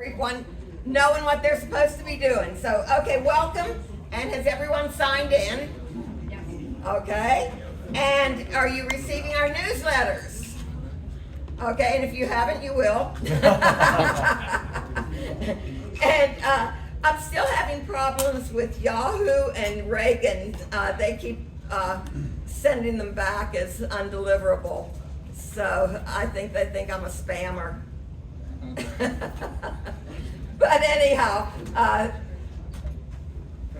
Everyone knowing what they're supposed to be doing. So, okay, welcome. And has everyone signed in? Yes. Okay. And are you receiving our newsletters? Okay, and if you haven't, you will. And I'm still having problems with Yahoo and Reagan. They keep sending them back as undeliverable. So I think they think I'm a spammer. But anyhow,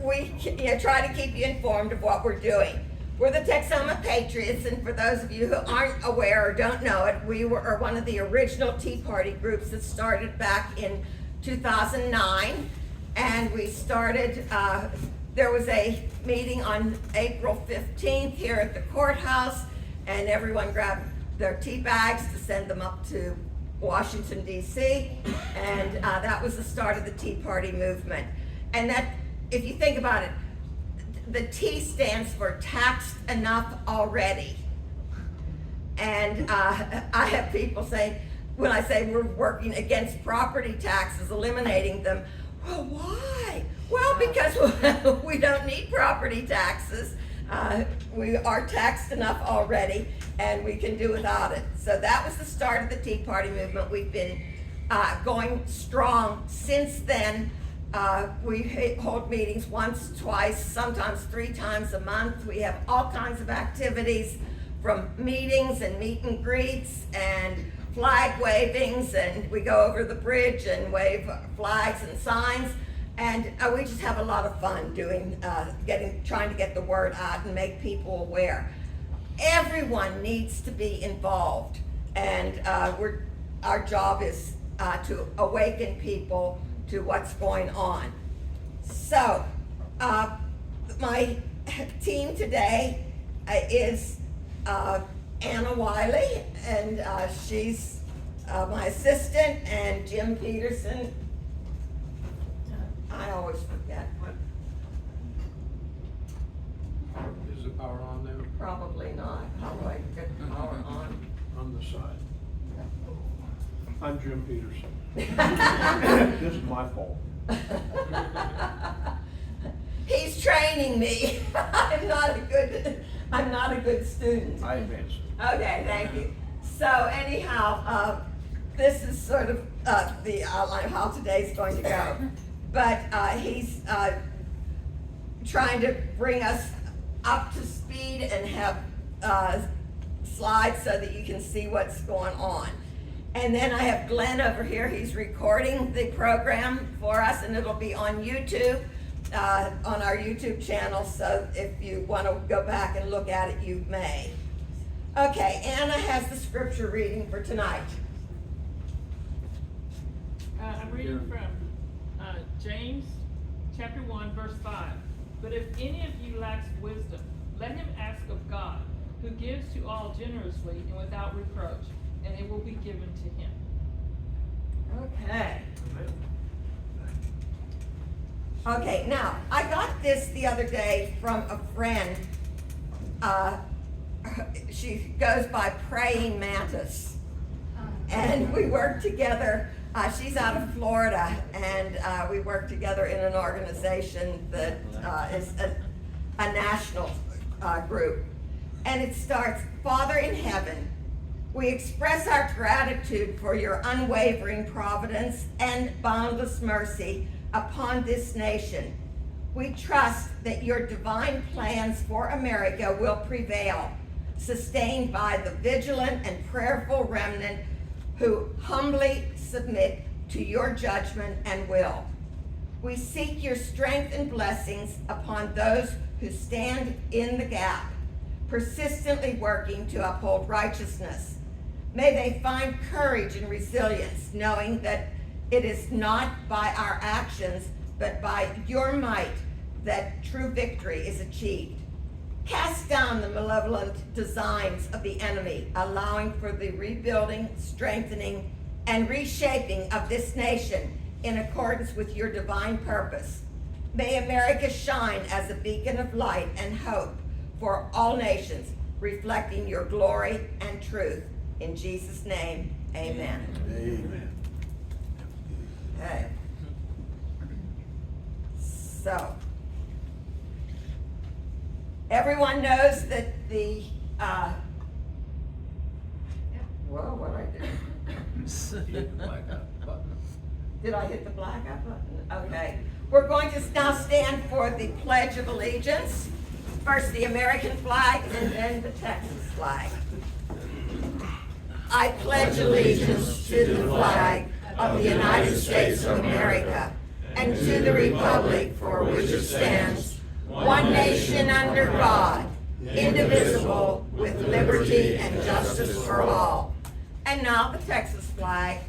we try to keep you informed of what we're doing. We're the Texoma Patriots, and for those of you who aren't aware or don't know it, we are one of the original Tea Party groups that started back in 2009. And we started, there was a meeting on April 15th here at the courthouse, and everyone grabbed their tea bags to send them up to Washington, D.C., and that was the start of the Tea Party movement. And that, if you think about it, the T stands for taxed enough already. And I have people say, when I say we're working against property taxes, eliminating them, well, why? Well, because we don't need property taxes. We are taxed enough already, and we can do without it. So that was the start of the Tea Party movement. We've been going strong since then. We hold meetings once, twice, sometimes 3 times a month. We have all kinds of activities, from meetings and meet and greets and flag wavings, and we go over the bridge and wave flags and signs. And we just have a lot of fun doing, trying to get the word out and make people aware. Everyone needs to be involved, and our job is to awaken people to what's going on. So, my team today is Anna Wiley, and she's my assistant, and Jim Peterson. I always forget. Is the power on there? Probably not. How do I get the power on? On the side. I'm Jim Peterson. This is my fault. He's training me. I'm not a good student. I advanced. Okay, thank you. So anyhow, this is sort of the outline of how today's going to go. But he's trying to bring us up to speed and have slides so that you can see what's going on. And then I have Glenn over here. He's recording the program for us, and it'll be on YouTube, on our YouTube channel. So if you want to go back and look at it, you may. Okay, Anna has the scripture reading for tonight. I'm reading from James chapter 1, verse 5. But if any of you lacks wisdom, let him ask of God, who gives to all generously and without reproach, and it will be given to him. Okay. Okay, now, I got this the other day from a friend. She goes by Praying Mantis. And we work together. She's out of Florida, and we work together in an organization that is a national group. And it starts, Father in heaven, we express our gratitude for your unwavering providence and boundless mercy upon this nation. We trust that your divine plans for America will prevail, sustained by the vigilant and prayerful remnant who humbly submit to your judgment and will. We seek your strength and blessings upon those who stand in the gap, persistently working to uphold righteousness. May they find courage and resilience, knowing that it is not by our actions, but by your might that true victory is achieved. Cast down the malevolent designs of the enemy, allowing for the rebuilding, strengthening, and reshaping of this nation in accordance with your divine purpose. May America shine as a beacon of light and hope for all nations, reflecting your glory and truth. In Jesus' name, amen. Amen. Okay. So, everyone knows that the, whoa, what did I do? Did I hit the blackout button? Okay. We're going to now stand for the Pledge of Allegiance. First the American flag and then the Texas flag. I pledge allegiance to the flag of the United States of America and to the republic for which it stands, one nation under God, indivisible, with liberty and justice for all. And now the Texas flag.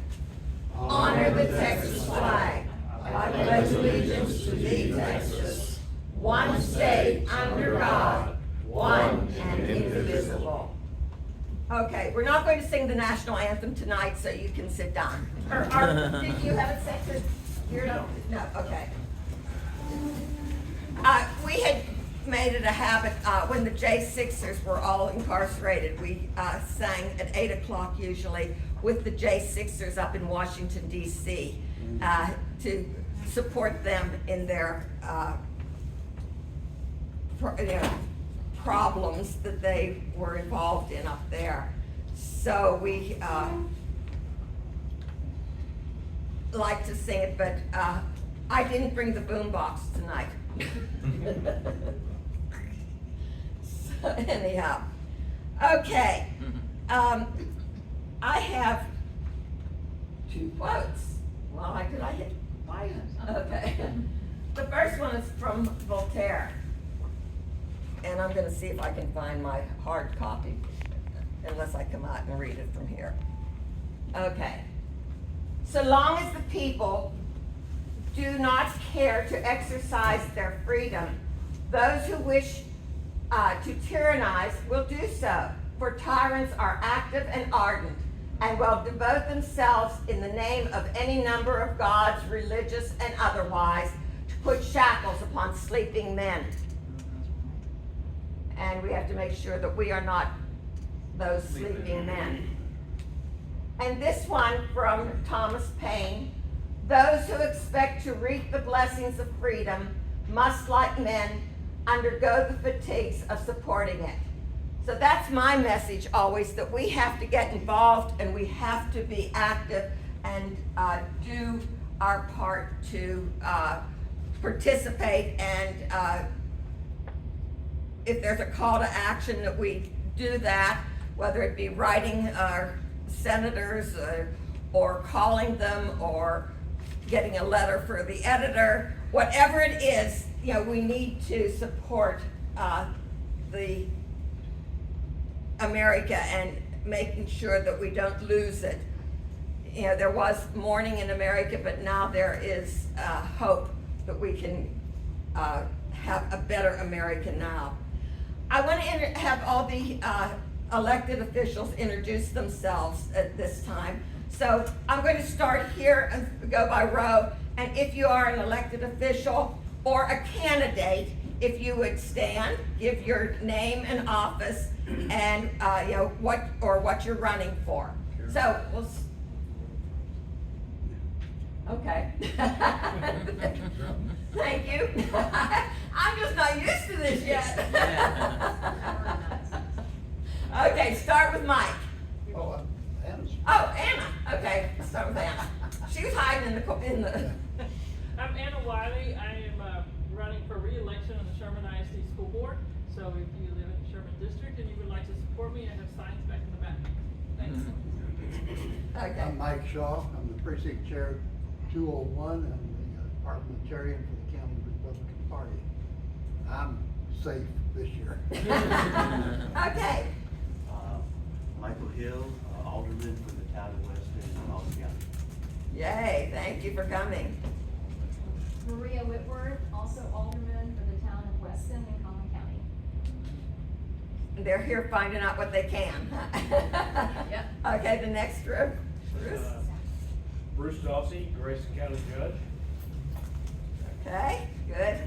Honor the Texas flag. I pledge allegiance to thee, Texas, one state under God, one and indivisible. Okay, we're not going to sing the national anthem tonight, so you can sit down. Did you have it set to your? No, okay. We had made it a habit, when the J6ers were all incarcerated, we sang at 8 o'clock usually with the J6ers up in Washington, D.C. To support them in their problems that they were involved in up there. So we like to sing it, but I didn't bring the boombox tonight. So anyhow, okay. I have 2 quotes. Well, did I hit? Okay. The first one is from Voltaire. And I'm gonna see if I can find my hard copy, unless I come out and read it from here. Okay. So long as the people do not care to exercise their freedom, those who wish to tyrannize will do so, for tyrants are active and ardent, and will devote themselves in the name of any number of gods, religious and otherwise, to put shackles upon sleeping men. And we have to make sure that we are not those sleeping men. And this one from Thomas Paine: those who expect to reap the blessings of freedom must, like men, undergo the fatigues of supporting it. So that's my message always, that we have to get involved and we have to be active and do our part to participate, and if there's a call to action, that we do that, whether it be writing our senators or calling them or getting a letter for the editor, whatever it is, we need to support the America and making sure that we don't lose it. There was mourning in America, but now there is hope that we can have a better America now. I want to have all the elected officials introduce themselves at this time. So I'm going to start here and go by row. And if you are an elected official or a candidate, if you would stand, give your name and office, and what you're running for. So okay. Thank you. I'm just not used to this yet. Okay, start with Mike. Oh, Anna's. Oh, Anna. Okay, let's start with Anna. She was hiding in the. I'm Anna Wiley. I am running for re-election on the Sherman ISD School Board. So if you live in the Sherman District and you would like to support me, I have signs back in the back. Thanks. Okay. I'm Mike Shaw. I'm the precinct chair 201. I'm the parliamentarian for the County Republican Party. I'm safe this year. Okay. Michael Hill, alderman for the town of Weston and Albany County. Yay, thank you for coming. Maria Whitworth, also alderman for the town of Weston and Collin County. They're here finding out what they can. Yep. Okay, the next group. Bruce. Bruce Dawsey, Grayson County Judge. Okay, good.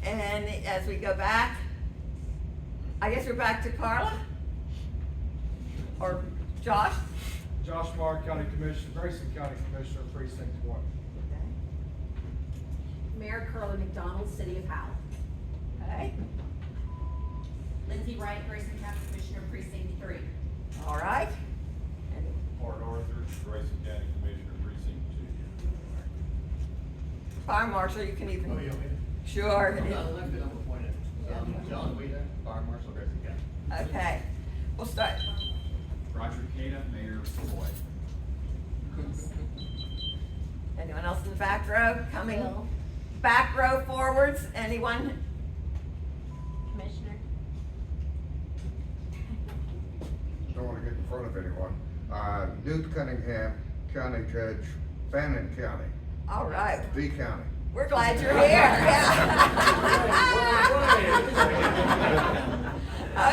And as we go back, I guess we're back to Carla? Or Josh? Josh Marr, County Commissioner, Grayson County Commissioner, Precinct 1. Mayor Curley McDonald, City of Howell. Okay, Lindsay Wright, Grayson County Commissioner, Precinct 3. all right. Art Arthur, Grayson County Commissioner, Precinct 2. Fire Marshal, you can Oh, even, you want me to? sure. I'm not elected, I'm appointed. John Whedon, Fire Marshal, Grayson County. Okay, we'll start. Roger Cada, Mayor Savoy. Anyone else in the back row coming? Bill. Back row forwards, anyone? Commissioner. Don't want to get in front of anyone. Newt Cunningham, County Judge, Fannin County, All right, V County. we're glad you're here. Yeah.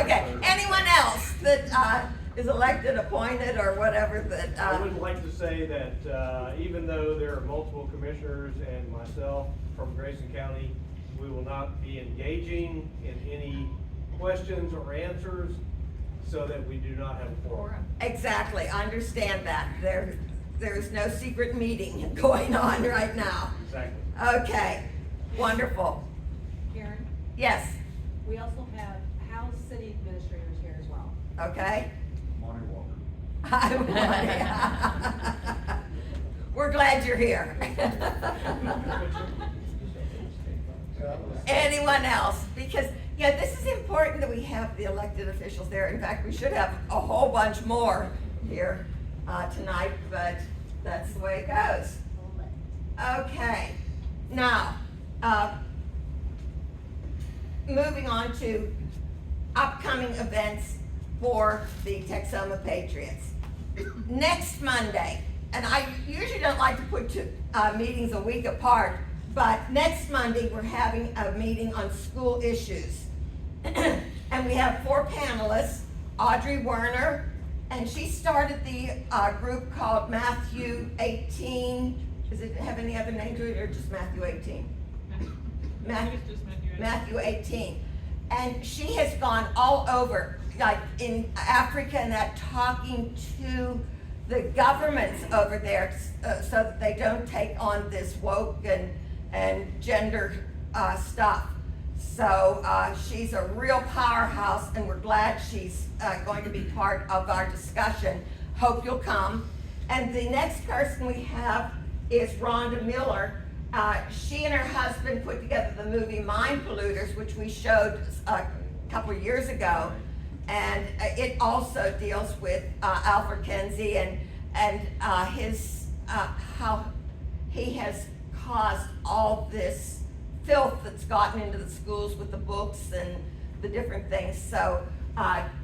Okay, anyone else that is elected, appointed, or whatever that, I would like to say that, even though there are multiple commissioners and myself from Grayson County, we will not be engaging in any questions or answers so that we do not have a forum. exactly, I understand that. There's no secret meeting going on right now. Exactly. Okay, wonderful. Karen, Yes, we also have Howell City Administrators here as well. okay. Monty Walker. We're glad you're here. Anyone else? Because, yeah, this is important that we have the elected officials there. In fact, we should have a whole bunch more here tonight, but that's the way it goes. Okay, now, moving on to upcoming events for the Texoma Patriots. Next Monday, and I usually don't like to put meetings a week apart, but next Monday, we're having a meeting on school issues. And we have 4 panelists, Audrey Werner, and she started the group called Matthew 18. Does it have any other name to it, or just Matthew 18? I think it's just Matthew 18. And she has gone all over, like in Africa and that, talking to the governments over there so that they don't take on this woke and gender stuff. So she's a real powerhouse, and we're glad she's going to be part of our discussion. Hope you'll come. And the next person we have is Rhonda Miller. She and her husband put together the movie Mind Polluters, which we showed a couple of years ago. And it also deals with Alfred Kinsey and his how he has caused all this filth that's gotten into the schools with the books and the different things. So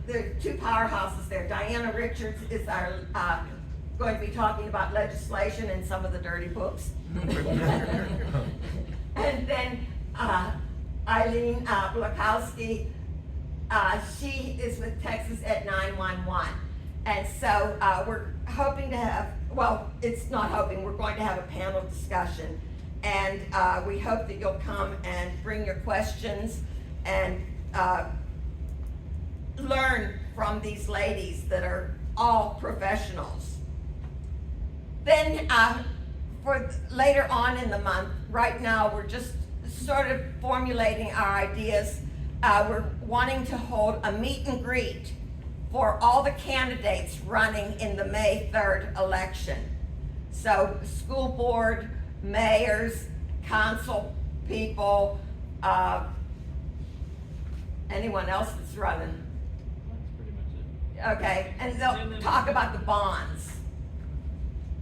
there are 2 powerhouses there. Diana Richards is our going to be talking about legislation and some of the dirty books. And then Eileen Blakowski, she is with Texas Ed 911. And so we're hoping to have, well, it's not hoping, we're going to have a panel discussion. And we hope that you'll come and bring your questions and learn from these ladies that are all professionals. Then for later on in the month, right now we're just sort of formulating our ideas. We're wanting to hold a meet and greet for all the candidates running in the May 3rd election. So school board, mayors, council people, anyone else that's running. That's pretty much it. Okay, and they'll talk about the bonds.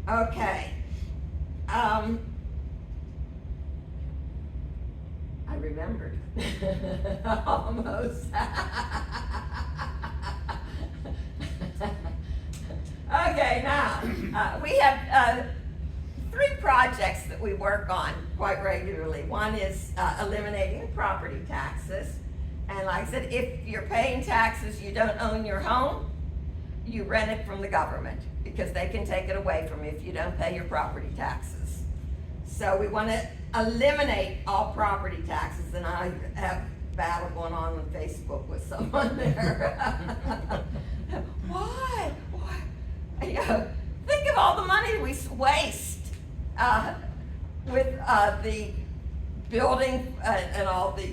Okay. I remembered. Almost. Okay, now, we have 3 projects that we work on quite regularly. One is eliminating property taxes. And like I said, if you're paying taxes, you don't own your home, you rent it from the government, because they can take it away from you if you don't pay your property taxes. So we want to eliminate all property taxes, and I have a battle going on Facebook with someone there. Why? You know, think of all the money we waste with the building and all the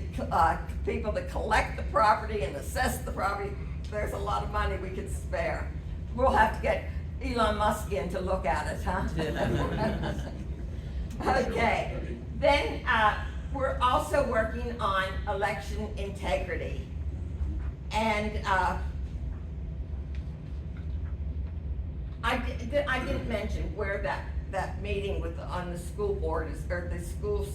people that collect the property and assess the property, there's a lot of money we could spare. We'll have to get Elon Musk in to look at it, huh? Okay, then we're also working on election integrity. And I didn't mention where that meeting on the school board is, or the schools,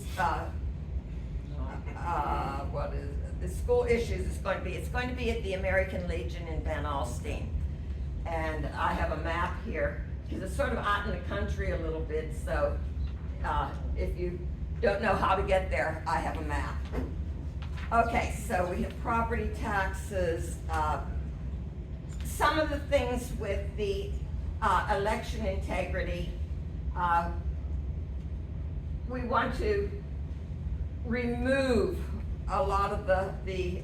the school issues is going to be. It's going to be at the American Legion in Van Alstyne. And I have a map here, because it's sort of out in the country a little bit, so if you don't know how to get there, I have a map. Okay, so we have property taxes, some of the things with the election integrity. We want to remove a lot of the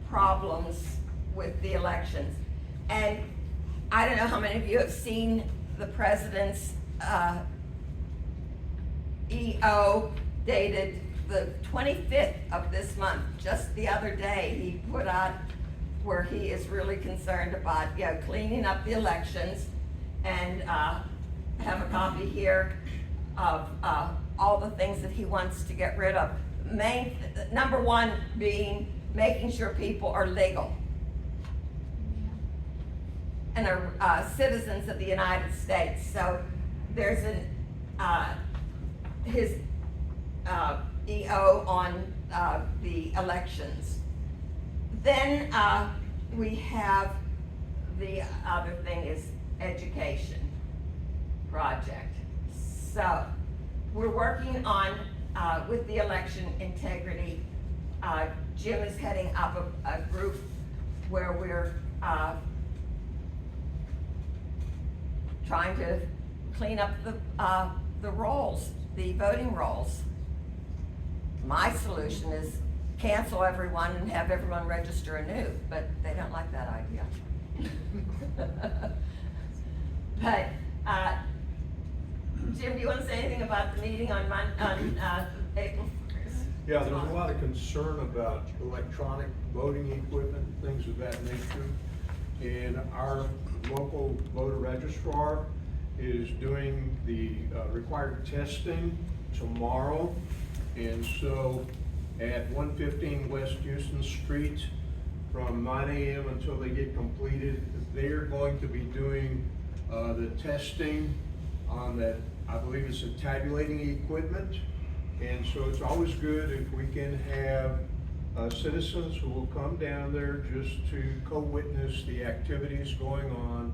problems with the elections. And I don't know how many of you have seen the president's EO dated the 25th of this month. Just the other day, he put out where he is really concerned about, cleaning up the elections, and have a copy here of all the things that he wants to get rid of. Number one being making sure people are legal and are citizens of the United States. So there's his EO on the elections. Then we have the other thing is education project. So we're working on with the election integrity. Jim is heading up a group where we're trying to clean up the rolls, the voting rolls. My solution is cancel everyone and have everyone register anew, but they don't like that idea. But Jim, do you want to say anything about the meeting on April 1st? Yeah, there's a lot of concern about electronic voting equipment, things of that nature. And our local voter registrar is doing the required testing tomorrow. And so at 115 West Houston Street, from 9 a.m. until they get completed, they're going to be doing the testing on that, I believe it's a tabulating equipment. And so it's always good if we can have citizens who will come down there just to co-witness the activities going on,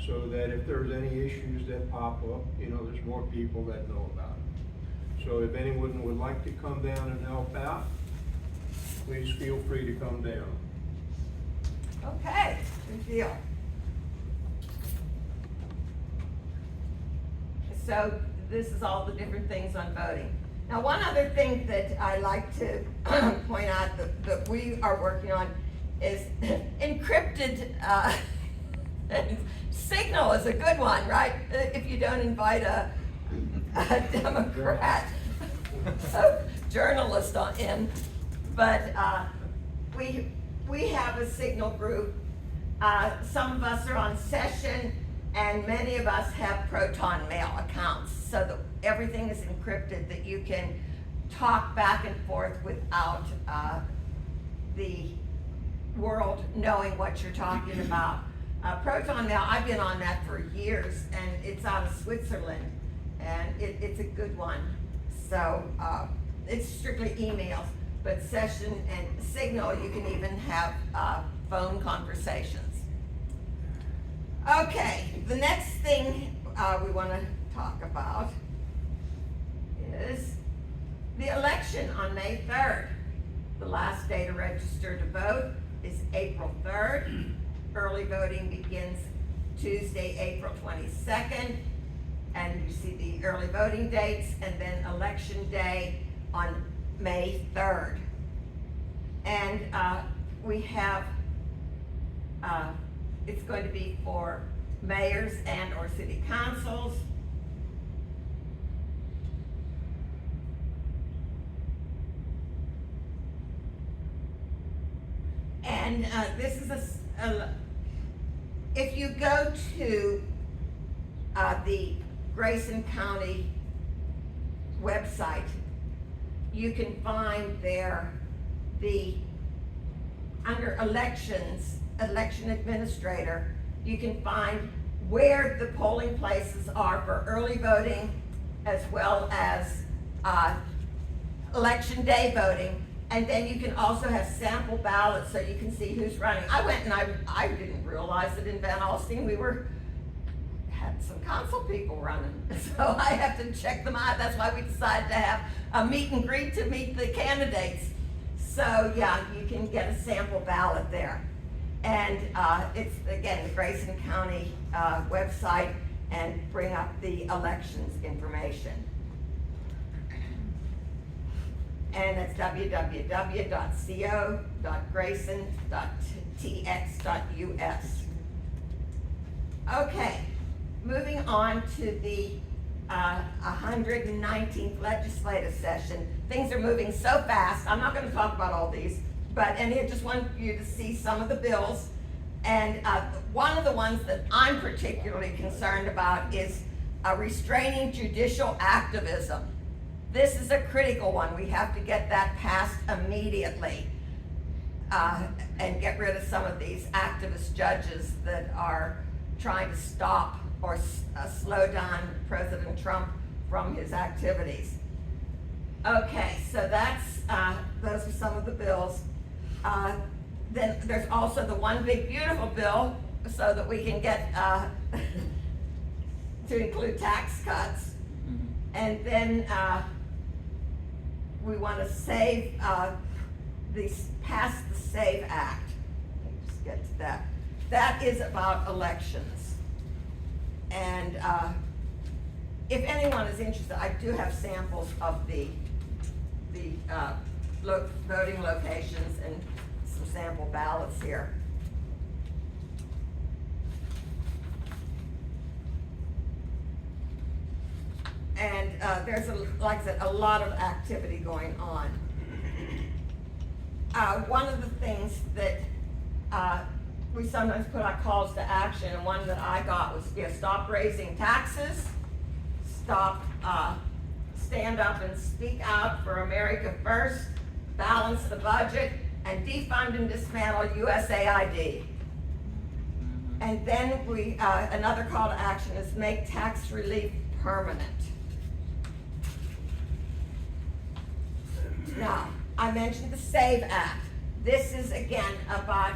so that if there's any issues that pop up, there's more people that know about it. So if anyone would like to come down and help out, please feel free to come down. Okay, good deal. So this is all the different things on voting. Now, one other thing that I like to point out that we are working on is encrypted signal is a good one, right? If you don't invite a Democrat journalist in. But we have a signal group. Some of us are on session, and many of us have Proton Mail accounts, so that everything is encrypted, that you can talk back and forth without the world knowing what you're talking about. Proton Mail, I've been on that for years, and it's out of Switzerland, and it's a good one. So it's strictly emails, but session and signal, you can even have phone conversations. Okay, the next thing we want to talk about is the election on May 3rd. The last day to register to vote is April 3rd. Early voting begins Tuesday, April 22nd. And you see the early voting dates, and then election day on May 3rd. And we have, it's going to be for mayors and or city councils. And this is if you go to the Grayson County website, you can find there under elections, election administrator, you can find where the polling places are for early voting as well as election day voting. And then you can also have sample ballots so you can see who's running. I went and I didn't realize that in Van Alstyne had some council people running. So I have to check them out. That's why we decided to have a meet and greet to meet the candidates. So yeah, you can get a sample ballot there. And it's, again, the Grayson County website, and bring up the elections information. And it's www.co.grayson.tx.us. Okay, moving on to the 119th legislative session. Things are moving so fast. I'm not going to talk about all these, and I just want you to see some of the bills. And one of the ones that I'm particularly concerned about is restraining judicial activism. This is a critical one. We have to get that passed immediately and get rid of some of these activist judges that are trying to stop or slow down President Trump from his activities. Okay, so that's those are some of the bills. Then there's also the One Big Beautiful Bill, so that we can get to include tax cuts. And then we want to pass the SAVE Act. Let me just get to that. That is about elections. And if anyone is interested, I do have samples of the voting locations and some sample ballots here. And there's, like I said, a lot of activity going on. One of the things that we sometimes put our calls to action, and one that I got was, stop raising taxes, stand up and speak out for America First, balance the budget, and defund and dismantle USAID. And then another call to action is make tax relief permanent. Now, I mentioned the SAVE Act. This is again about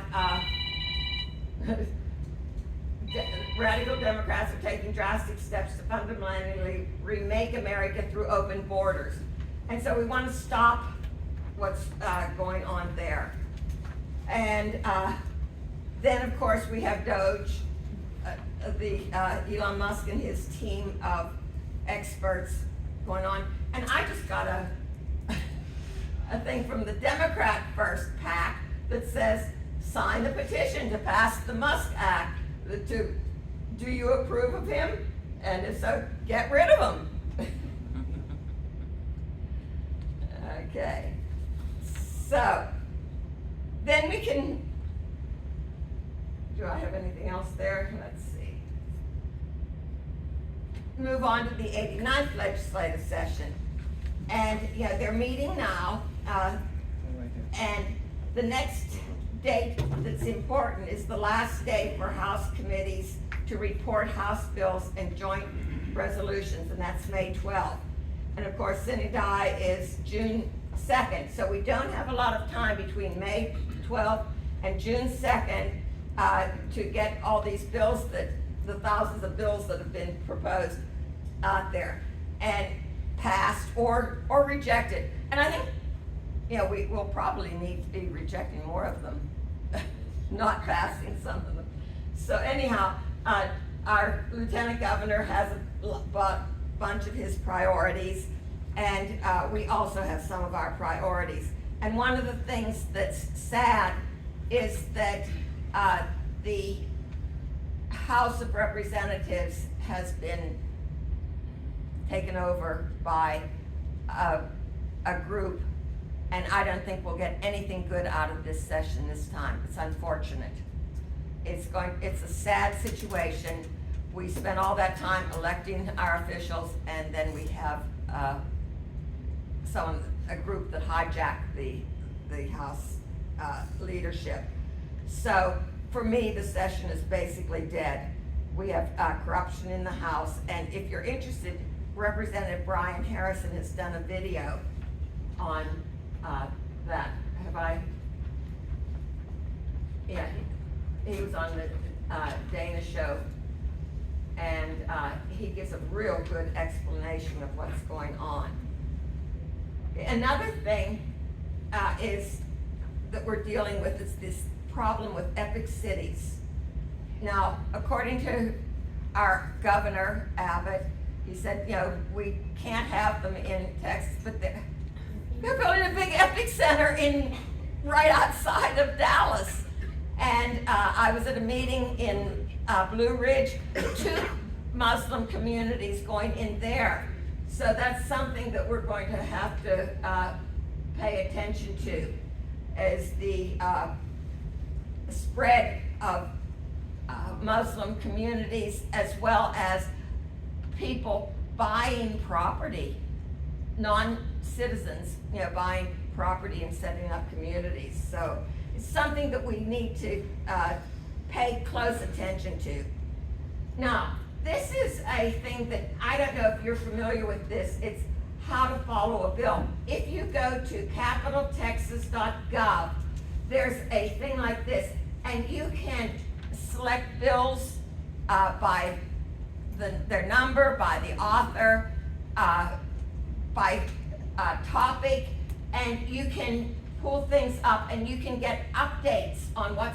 radical Democrats are taking drastic steps to fundamentally remake America through open borders. And so we want to stop what's going on there. And then of course we have DOGE, Elon Musk and his team of experts going on. And I just got a thing from the Democrat First PAC that says, sign the petition to pass the Musk Act. Do you approve of him? And if so, get rid of him. Okay. So, then we can, do I have anything else there? Let's see. Move on to the 89th legislative session. And, they're meeting now. And the next date that's important is the last day for House committees to report House bills and joint resolutions, and that's May 12th. And of course, sine die is June 2nd, so we don't have a lot of time between May 12th and June 2nd to get all these bills, the thousands of bills that have been proposed out there and passed or rejected. And I think, we will probably need to be rejecting more of them, not passing some of them. So anyhow, our lieutenant governor has a bunch of his priorities, and we also have some of our priorities. And one of the things that's sad is that the House of Representatives has been taken over by a group, And I don't think we'll get anything good out of this session this time. It's unfortunate. It's a sad situation. We spent all that time electing our officials, and then we have a group that hijacked the House leadership. So for me, the session is basically dead. We have corruption in the House, and if you're interested, Representative Brian Harrison has done a video on that. Have I? Yeah, he was on the Dana show, and he gives a real good explanation of what's going on. Another thing is that we're dealing with is this problem with epic cities. Now, according to our governor, Abbott, he said, you know, we can't have them in Texas, but they're building a big epic center right outside of Dallas. And I was at a meeting in Blue Ridge, 2 Muslim communities going in there. So that's something that we're going to have to pay attention to, is the spread of Muslim communities, as well as people buying property, non-citizens, you know, buying property and setting up communities. So it's something that we need to pay close attention to. Now, this is a thing that, I don't know if you're familiar with this, it's how to follow a bill. If you go to capitaltexas.gov, there's a thing like this, and you can select bills by their number, by the author, by topic, and you can pull things up and you can get updates on what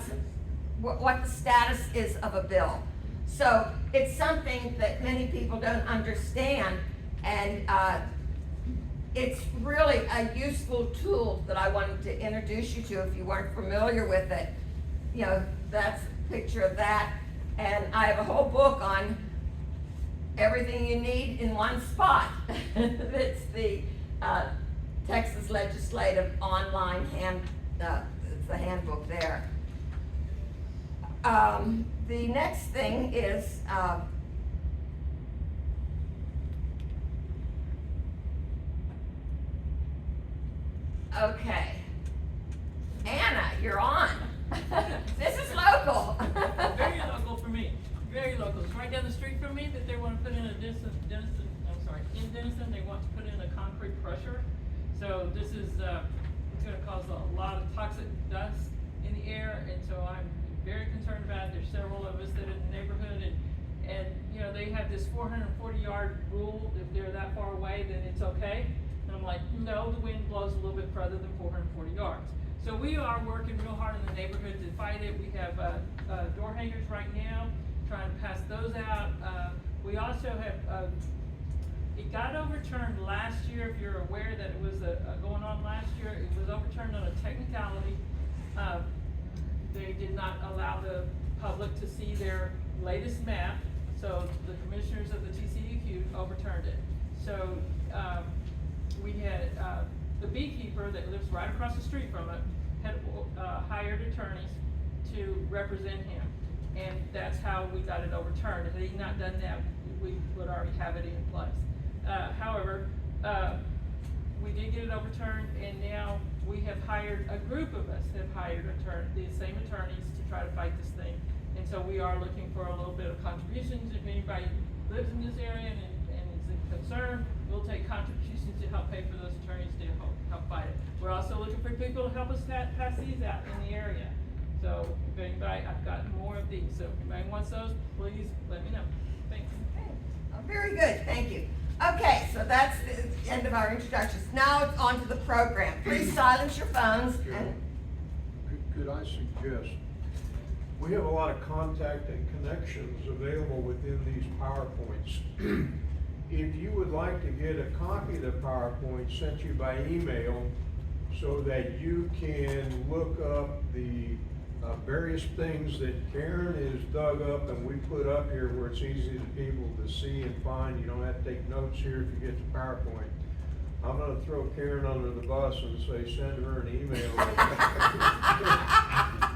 the status is of a bill. So it's something that many people don't understand, and it's really a useful tool that I wanted to introduce you to if you weren't familiar with it. You know, that's a picture of that, and I have a whole book on everything you need in one spot. It's the Texas Legislative Online it's the handbook there. The next thing is okay, Anna, you're on. This is local. Very local for me, very local. It's right down the street from me that they want to put in in Denison, they want to put in a concrete crusher. So this is, it's gonna cause a lot of toxic dust in the air, and so I'm very concerned about it. There's several of us that are in the neighborhood, and you know, they have this 440-yard rule. If they're that far away, then it's okay. And I'm like, no, the wind blows a little bit further than 440 yards. So we are working real hard in the neighborhood to fight it. We have door hangers right now, trying to pass those out. We also have, it got overturned last year. If you're aware that it was going on last year, it was overturned on a technicality. They did not allow the public to see their latest map, so the commissioners of the TCEQ overturned it. So we had the beekeeper that lives right across the street from it had hired attorneys to represent him, and that's how we got it overturned. If he not done that, we would already have it in place. However, we did get it overturned, and now we have hired, a group of us have hired the same attorneys to try to fight this thing. And so we are looking for a little bit of contributions. If anybody lives in this area and is concerned, we'll take contributions to help pay for those attorneys to help fight it. We're also looking for people to help us pass these out in the area. So if anybody, I've got more of these. So if anybody wants those, please let me know. Thanks. Okay. Oh, very good, thank you. Okay, so that's the end of our introductions. Now it's on to the program. Please silence your phones and Could I suggest, we have a lot of contact and connections available within these PowerPoints. If you would like to get a copy of the PowerPoint sent you by email so that you can look up the various things that Karen has dug up and we put up here where it's easy for people to see and find. You don't have to take notes here if you get the PowerPoint. I'm gonna wanna throw Karen under the bus and say, send her an email.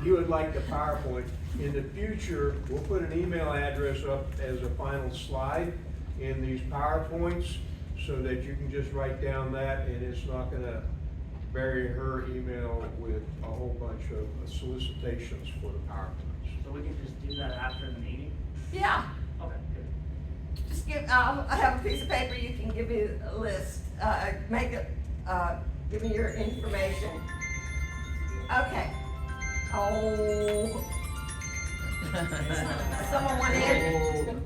You would like the PowerPoint. In the future, we'll put an email address up as a final slide in these PowerPoints so that you can just write down that and it's not gonna bury her email with a whole bunch of solicitations for the PowerPoints. So we can just do that after the meeting? Yeah, Okay, good. just I have a piece of paper, you can give me a list, give me your information. Okay. Oh. Someone went in?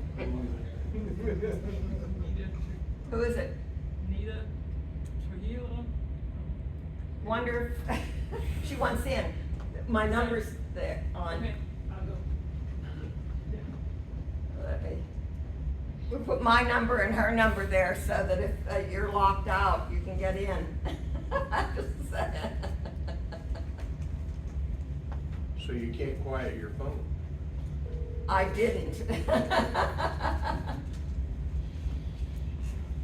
Who is it? Nita Trujillo. Wonder if she wants in. My number's there on. Okay, I'll go. Let me. We'll put my number and her number there so that if you're locked out, you can get in. Just a second. So you can't quiet your phone. I didn't.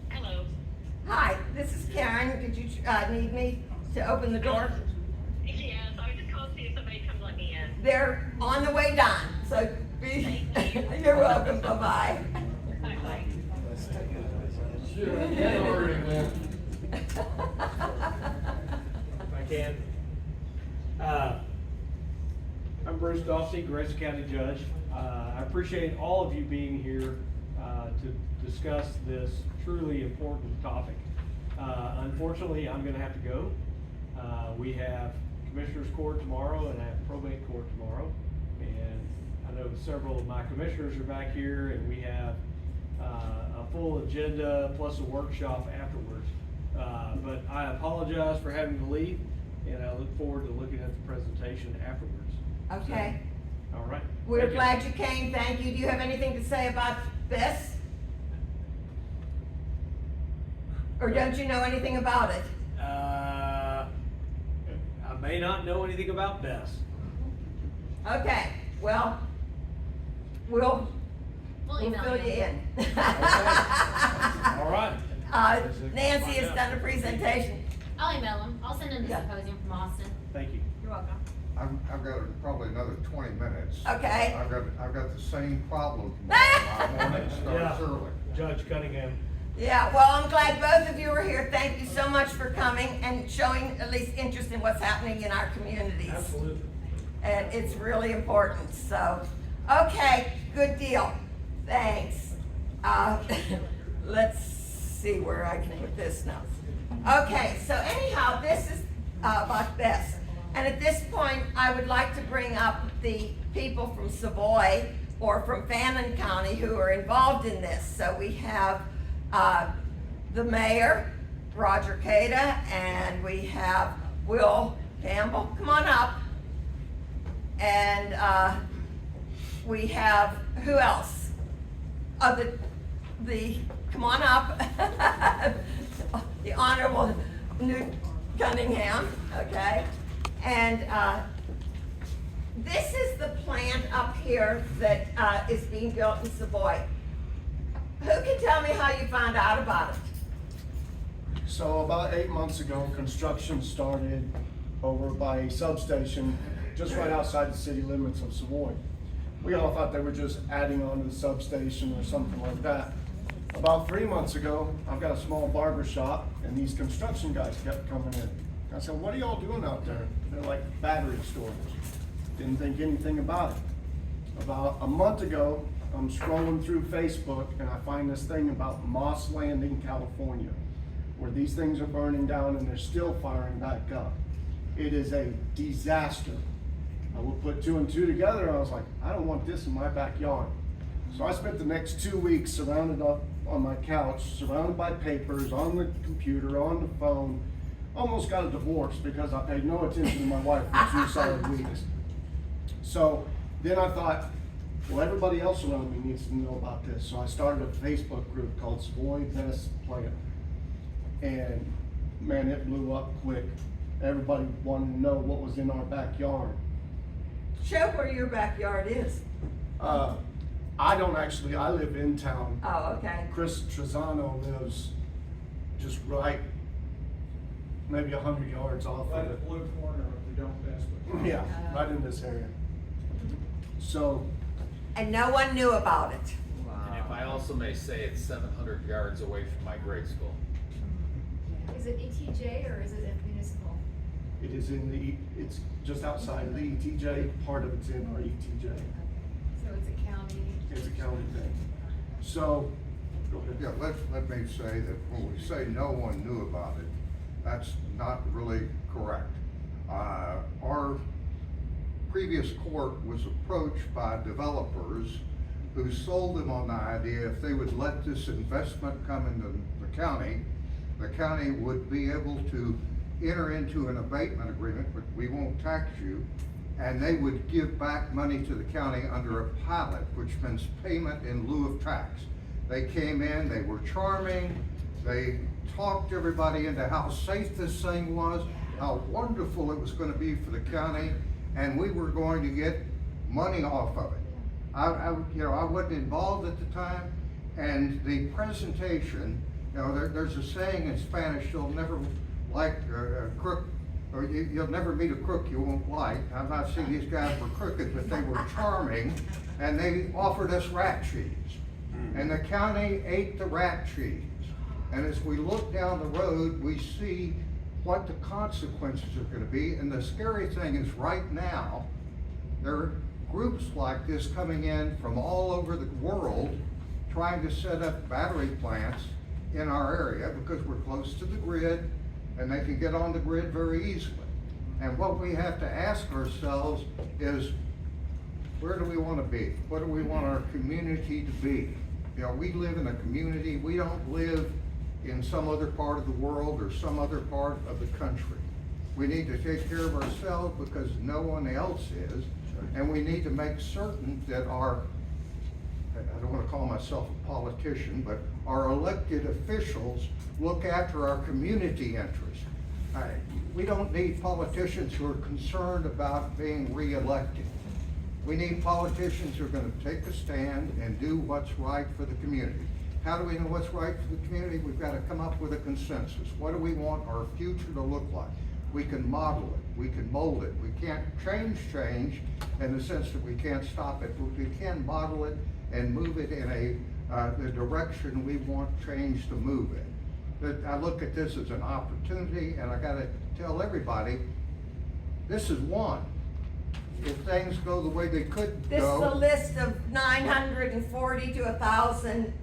Hello. Hi, this is Karen. Did you need me to open the door? Yes, I was just calling to see if somebody comes let me in. They're on the way down, so be, you're welcome, bye-bye. Bye-bye. If I can. I'm Bruce Dawsey, Grayson County Judge. I appreciate all of you being here to discuss this truly important topic. Unfortunately, I'm gonna have to go. We have Commissioners Court tomorrow and I have Probate Court tomorrow. And I know several of my commissioners are back here and we have a full agenda plus a workshop afterwards. But I apologize for having to leave and I look forward to looking at the presentation afterwards. Okay. So, all right. We're Thank you. glad you came, thank you. Do you have anything to say about BESS? Or don't you know anything about it? I may not know anything about BESS. Okay, well, we'll email fill you in. All right. Nancy has done a presentation. I'll email them. I'll send them the Yeah. symposium from Austin. Thank you. You're welcome. I've got probably another 20 minutes. Okay. I've got the same problem tomorrow. I want to start early. Judge Cunningham. Yeah, well, I'm glad both of you are here. Thank you so much for coming and showing at least interest in what's happening in our communities. Absolutely. And it's really important, so, okay, good deal. Thanks. Let's see where I can put this now. Okay, so anyhow, this is about BESS. And at this point, I would like to bring up the people from Savoy or from Fannin County who are involved in this. So we have the mayor, Roger Cada, and we have Will Campbell. Come on up. And we have, who else? Come on up. The Honorable Newt Cunningham, okay? And this is the plant up here that is being built in Savoy. Who can tell me how you found out about it? So about 8 months ago, construction started over by a substation just right outside the city limits of Savoy. We all thought they were just adding on to the substation or something like that. About 3 months ago, I've got a small barber shop and these construction guys kept coming in. I said, what are y'all doing out there? They're like battery storage. Didn't think anything about it. About a month ago, I'm scrolling through Facebook and I find this thing about Moss Landing, California, where these things are burning down and they're still firing back up. It is a disaster. I will put 2 and 2 together and I was like, I don't want this in my backyard. So I spent the next 2 weeks surrounded up on my couch, surrounded by papers, on the computer, on the phone. Almost got a divorce because I paid no attention to my wife for 2 solid weeks. So then I thought, well, everybody else around me needs to know about this. So I started a Facebook group called Savoy BESS Plant. And man, it blew up quick. Everybody wanted to know what was in our backyard. Show where your backyard is. I don't actually, I live in town. Oh, okay. Chris Trezano lives just right maybe 100 yards off Right of at it. the blue corner of the Don't Best. Yeah, right in this area. So, And no one knew about it. And if I also may say, it's 700 yards away from my grade school. Is it ETJ or is it municipal? it is in it's just outside of the ETJ, part of it's in our ETJ. So it's a county? It's a county thing. So, go ahead. Yeah, let me say that when we say no one knew about it, that's not really correct. Our previous court was approached by developers who sold them on the idea if they would let this investment come into the county would be able to enter into an abatement agreement, but we won't tax you, and they would give back money to the county under a pilot, which means payment in lieu of tax. They came in, they were charming, they talked everybody into how safe this thing was, how wonderful it was gonna be for the county, and we were going to get money off of it. I wasn't involved at the time, and the presentation, there's a saying in Spanish, you'll never like a crook, or you'll never meet a crook you won't like. I'm not saying these guys were crooked, but they were charming, and they offered us rat cheese. And the county ate the rat cheese. And as we look down the road, we see what the consequences are gonna be, and the scary thing is right now, there are groups like this coming in from all over the world trying to set up battery plants in our area because we're close to the grid and they can get on the grid very easily. And what we have to ask ourselves is, where do we want to be? What do we want our community to be? We live in a community, we don't live in some other part of the world or some other part of the country. We need to take care of ourselves because no one else is. And we need to make certain that I don't want to call myself a politician, but our elected officials look after our community interests. We don't need politicians who are concerned about being reelected. We need politicians who are going to take a stand and do what's right for the community. How do we know what's right for the community? We've got to come up with a consensus. What do we want our future to look like? We can model it, we can mold it. We can't change in the sense that we can't stop it, but we can model it and move it in the direction we want change to move in. But I look at this as an opportunity, and I gotta tell everybody, this is one. If things go the way they could This is a go. list of 940 to 1,000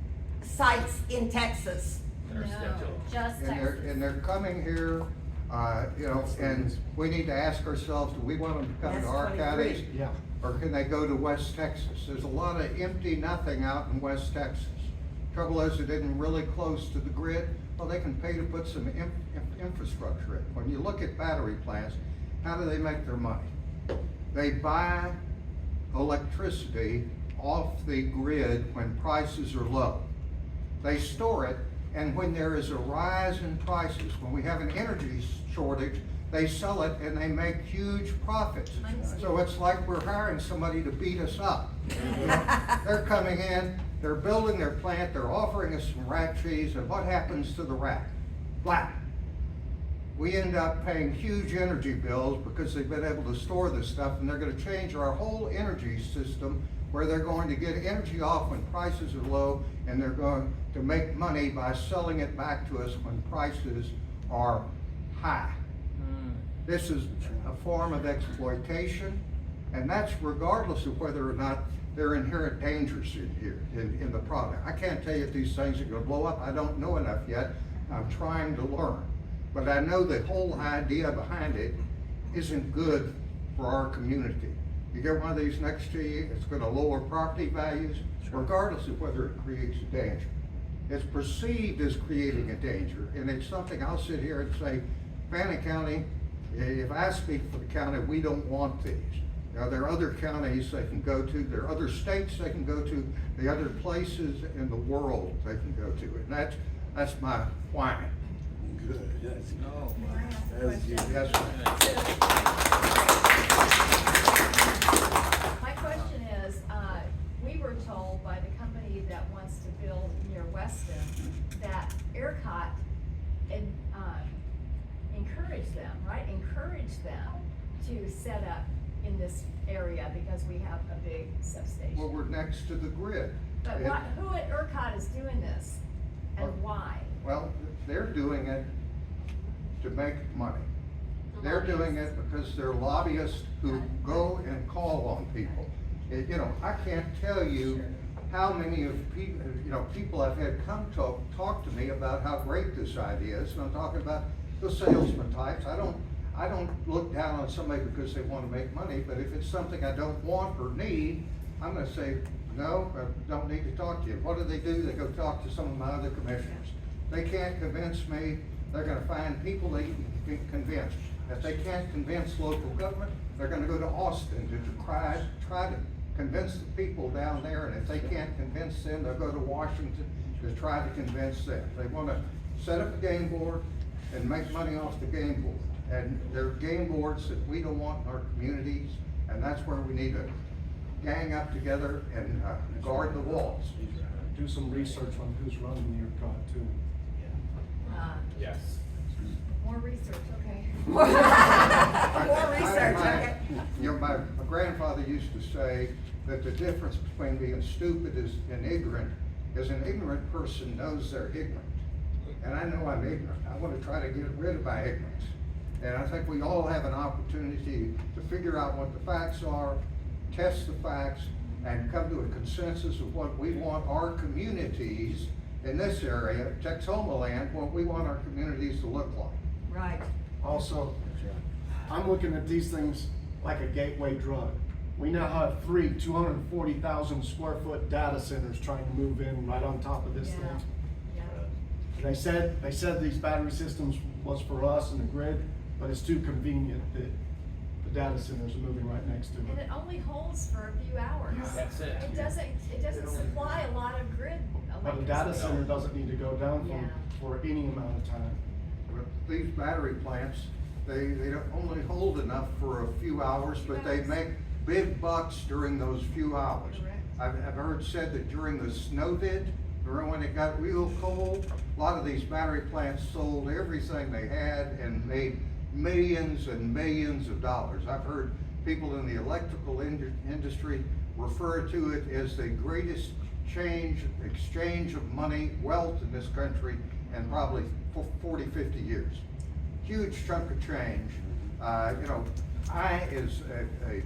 sites in Texas. In our schedule. Just And they're coming here, and we need to ask ourselves, do we want them to come That's to our 23. counties? Yeah. Or can they go to West Texas? There's a lot of empty nothing out in West Texas. Trouble is, it isn't really close to the grid. Well, they can pay to put some infrastructure in. When you look at battery plants, how do they make their money? They buy electricity off the grid when prices are low. They store it, and when there is a rise in prices, when we have an energy shortage, they sell it and they make huge profits. So it's like we're hiring somebody to beat us up. They're coming in, they're building their plant, they're offering us some rat cheese, and what happens to the rat? Flat. We end up paying huge energy bills because they've been able to store this stuff, and they're gonna change our whole energy system where they're going to get energy off when prices are low, and they're going to make money by selling it back to us when prices are high. This is a form of exploitation, and that's regardless of whether or not there are inherent dangers in here, in the product. I can't tell you if these things are gonna blow up. I don't know enough yet. I'm trying to learn. But I know the whole idea behind it isn't good for our community. You get one of these next to you, it's gonna lower property values, regardless of whether it creates a danger. It's perceived as creating a danger, and it's something I'll sit here and say, Fannin County, if I speak for the county, we don't want these. There are other counties they can go to, there are other states they can go to, the other places in the world they can go to, and that's my whine. Good, yes. Oh, Yes, My question is, we were told by the company that wants to build near Weston that ERCOT encouraged encourage them to set up in this area because we have a big substation? Well, we're next to the grid. But who at ERCOT is doing this and why? Well, they're doing it to make money. They're doing it because they're lobbyists who go and call on people. You know, I can't tell you how many of people, people I've had come talk to me about how great this idea is, and I'm talking about the salesman types. I don't look down on somebody because they want to make money, but if it's something I don't want or need, I'm gonna say, no, I don't need to talk to you. What do? They go talk to some of my other commissioners. They can't convince me. They're gonna find people they can convince. If they can't convince local government, they're gonna go to Austin to try to convince the people down there, and if they can't convince them, they'll go to Washington to try to convince them. They wanna set up a game board and make money off the game board. And there are game boards that we don't want in our communities, and that's where we need to gang up together and guard the walls. Do some research on who's running your ERCOT too. Yes. More research, okay. More research, okay. My grandfather used to say that the difference between being stupid and ignorant is an ignorant person knows they're ignorant. And I know I'm ignorant. I want to try to get rid of my ignorance. And I think we all have an opportunity to figure out what the facts are, test the facts, and come to a consensus of what we want our communities in this area, Texoma land, what we want our communities to look like. Right. Also, I'm looking at these things like a gateway drug. We now have 240,000 square foot data centers trying to move in right on top of this thing. They said these battery systems was for us and the grid, but it's too convenient that the data centers are moving right next to And it. it only holds for a few hours. That's it. It doesn't supply a lot of grid But a electricity. data center doesn't need to go down Yeah. for any amount of time. But these battery plants, they don't only hold enough for a few hours, but they make big bucks during those few hours. Correct. I've heard said that during the snow vid, remember when it got real cold, a lot of these battery plants sold everything they had and made millions and millions of dollars. I've heard people in the electrical industry refer to it as the greatest exchange of money, wealth in this country in probably 40, 50 years. Huge chunk of change. I, as a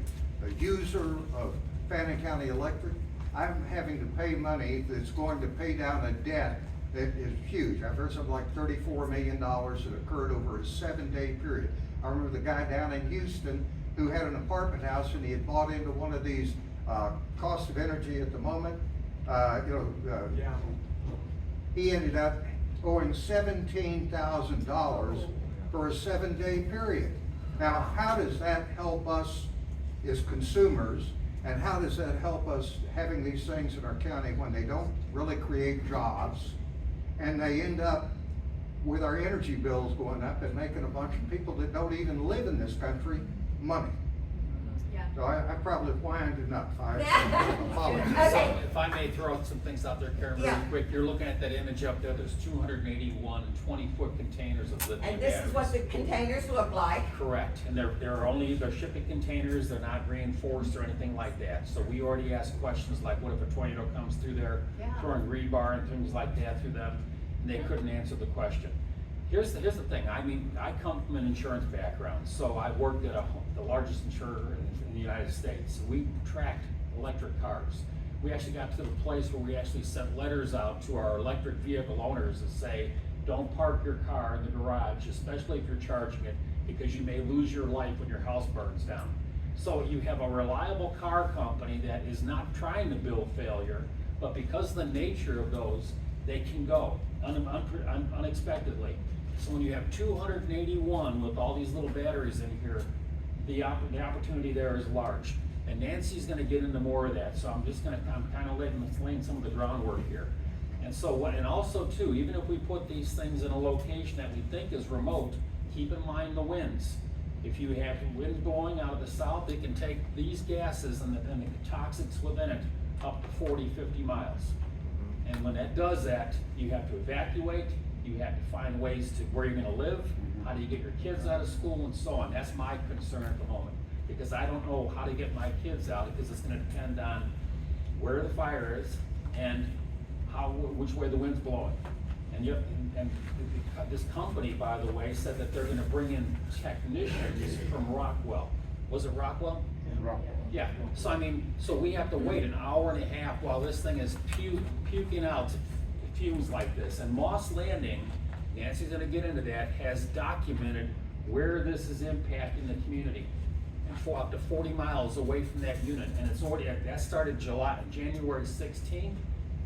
user of Fannin County Electric, I'm having to pay money that's going to pay down a debt that is huge. I've heard something like $34 million that occurred over a 7-day period. I remember the guy down in Houston who had an apartment house and he had bought into one of these cost of energy at the moment. He ended up owing $17,000 for a 7-day period. Now, how does that help us as consumers? And how does that help us having these things in our county when they don't really create jobs and they end up with our energy bills going up and making a bunch of people that don't even live in this country money? Yeah. So I probably whined enough. I apologize. Okay. So if I may throw out some things out there, Karen, really Yeah. quick, you're looking at that image up there, there's 281 20-foot containers of lithium And this is what the batteries. containers look like. Correct, and they're shipping containers, they're not reinforced or anything like that. So we already asked questions like, what if a tornado comes through there, Yeah. throwing rebar and things like that through them, and they couldn't answer the question. Here's the thing, I come from an insurance background, so I worked at the largest insurer in the United States. We tracked electric cars. We actually got to the place where we actually sent letters out to our electric vehicle owners that say, don't park your car in the garage, especially if you're charging it, because you may lose your life when your house burns down. So you have a reliable car company that is not trying to build failure, but because of the nature of those, they can go unexpectedly. So when you have 281 with all these little batteries in here, the opportunity there is large. And Nancy's gonna get into more of that, so I'm kind of laying some of the groundwork here. And so and also too, even if we put these things in a location that we think is remote, keep in mind the winds. If you have winds blowing out of the south, it can take these gases and the toxics within it up to 40, 50 miles. And when that does that, you have to evacuate, you have to find ways to where you're gonna live, How do you get your kids out of school and so on? That's my concern at the moment, because I don't know how to get my kids out, because it's gonna depend on where the fire is and which way the wind's blowing. And this company, by the way, said that they're gonna bring in technicians from Rockwell. Was it Rockwell? Yeah, so I mean, so we have to wait an hour and a half while this thing is puking out fumes like this. And Moss Landing, Nancy's gonna get into that, has documented where this is impacting the community. And for up to 40 miles away from that unit, and it's already, that started January 16th,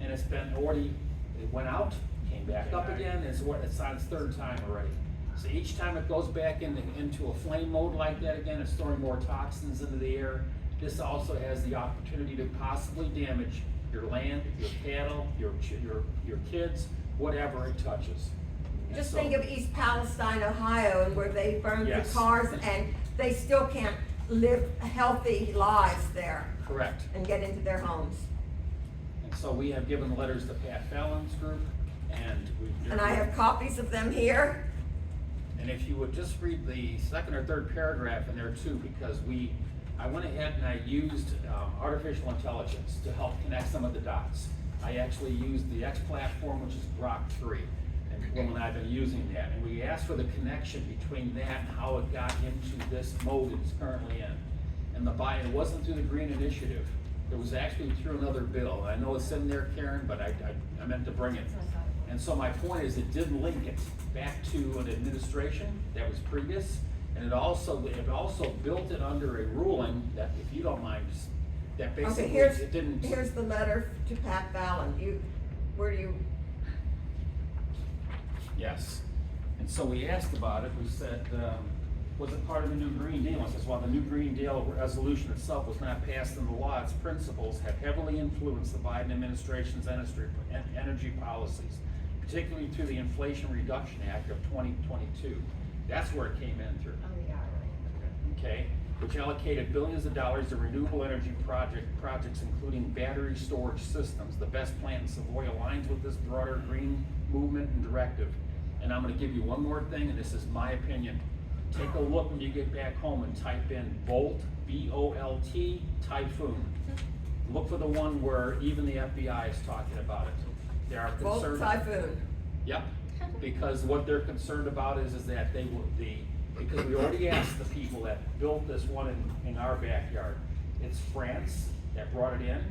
and it's been already, it went out, came back up again, it's on its third time already. So each time it goes back into a flame mode like that again, it's throwing more toxins into the air. This also has the opportunity to possibly damage your land, your cattle, your kids, whatever it touches. Just think of East Palestine, Ohio, and where they burned Yes. the cars, and they still can't live healthy lives there. Correct. And get into their homes. And so we have given letters to Pat Fallon's group, and we've. And I have copies of them here. And if you would just read the second or third paragraph in there too, because I went ahead and I used artificial intelligence to help connect some of the dots. I actually used the X platform, which is Grok 3, and Will and I have been using that. And we asked for the connection between that and how it got into this mode it's currently in. And it wasn't through the Green Initiative. It was actually through another bill. I know it's in there, Karen, but I meant to bring it. And so my point is, it did link it back to an administration that was previous, and it also built it under a ruling that, if you don't mind, that basically it didn't. Here's the letter to Pat Fallon. Where do you? Yes, and so we asked about it. We said, was it part of the new Green Deal? It says, while the new Green Deal resolution itself was not passed into law, its principles have heavily influenced the Biden administration's energy policies, particularly through the Inflation Reduction Act of 2022. That's where it came in through. Okay, which allocated billions of dollars to renewable energy projects, including battery storage systems. The BESS plant in Savoy aligns with this broader green movement and directive. And I'm gonna give you one more thing, and this is my opinion. Take a look when you get back home and type in Bolt, B-O-L-T, typhoon. Look for the one where even the FBI is talking about it. They are concerned. Bolt typhoon. Yep, because what they're concerned about is that because we already asked the people that built this one in our backyard. It's France that brought it in.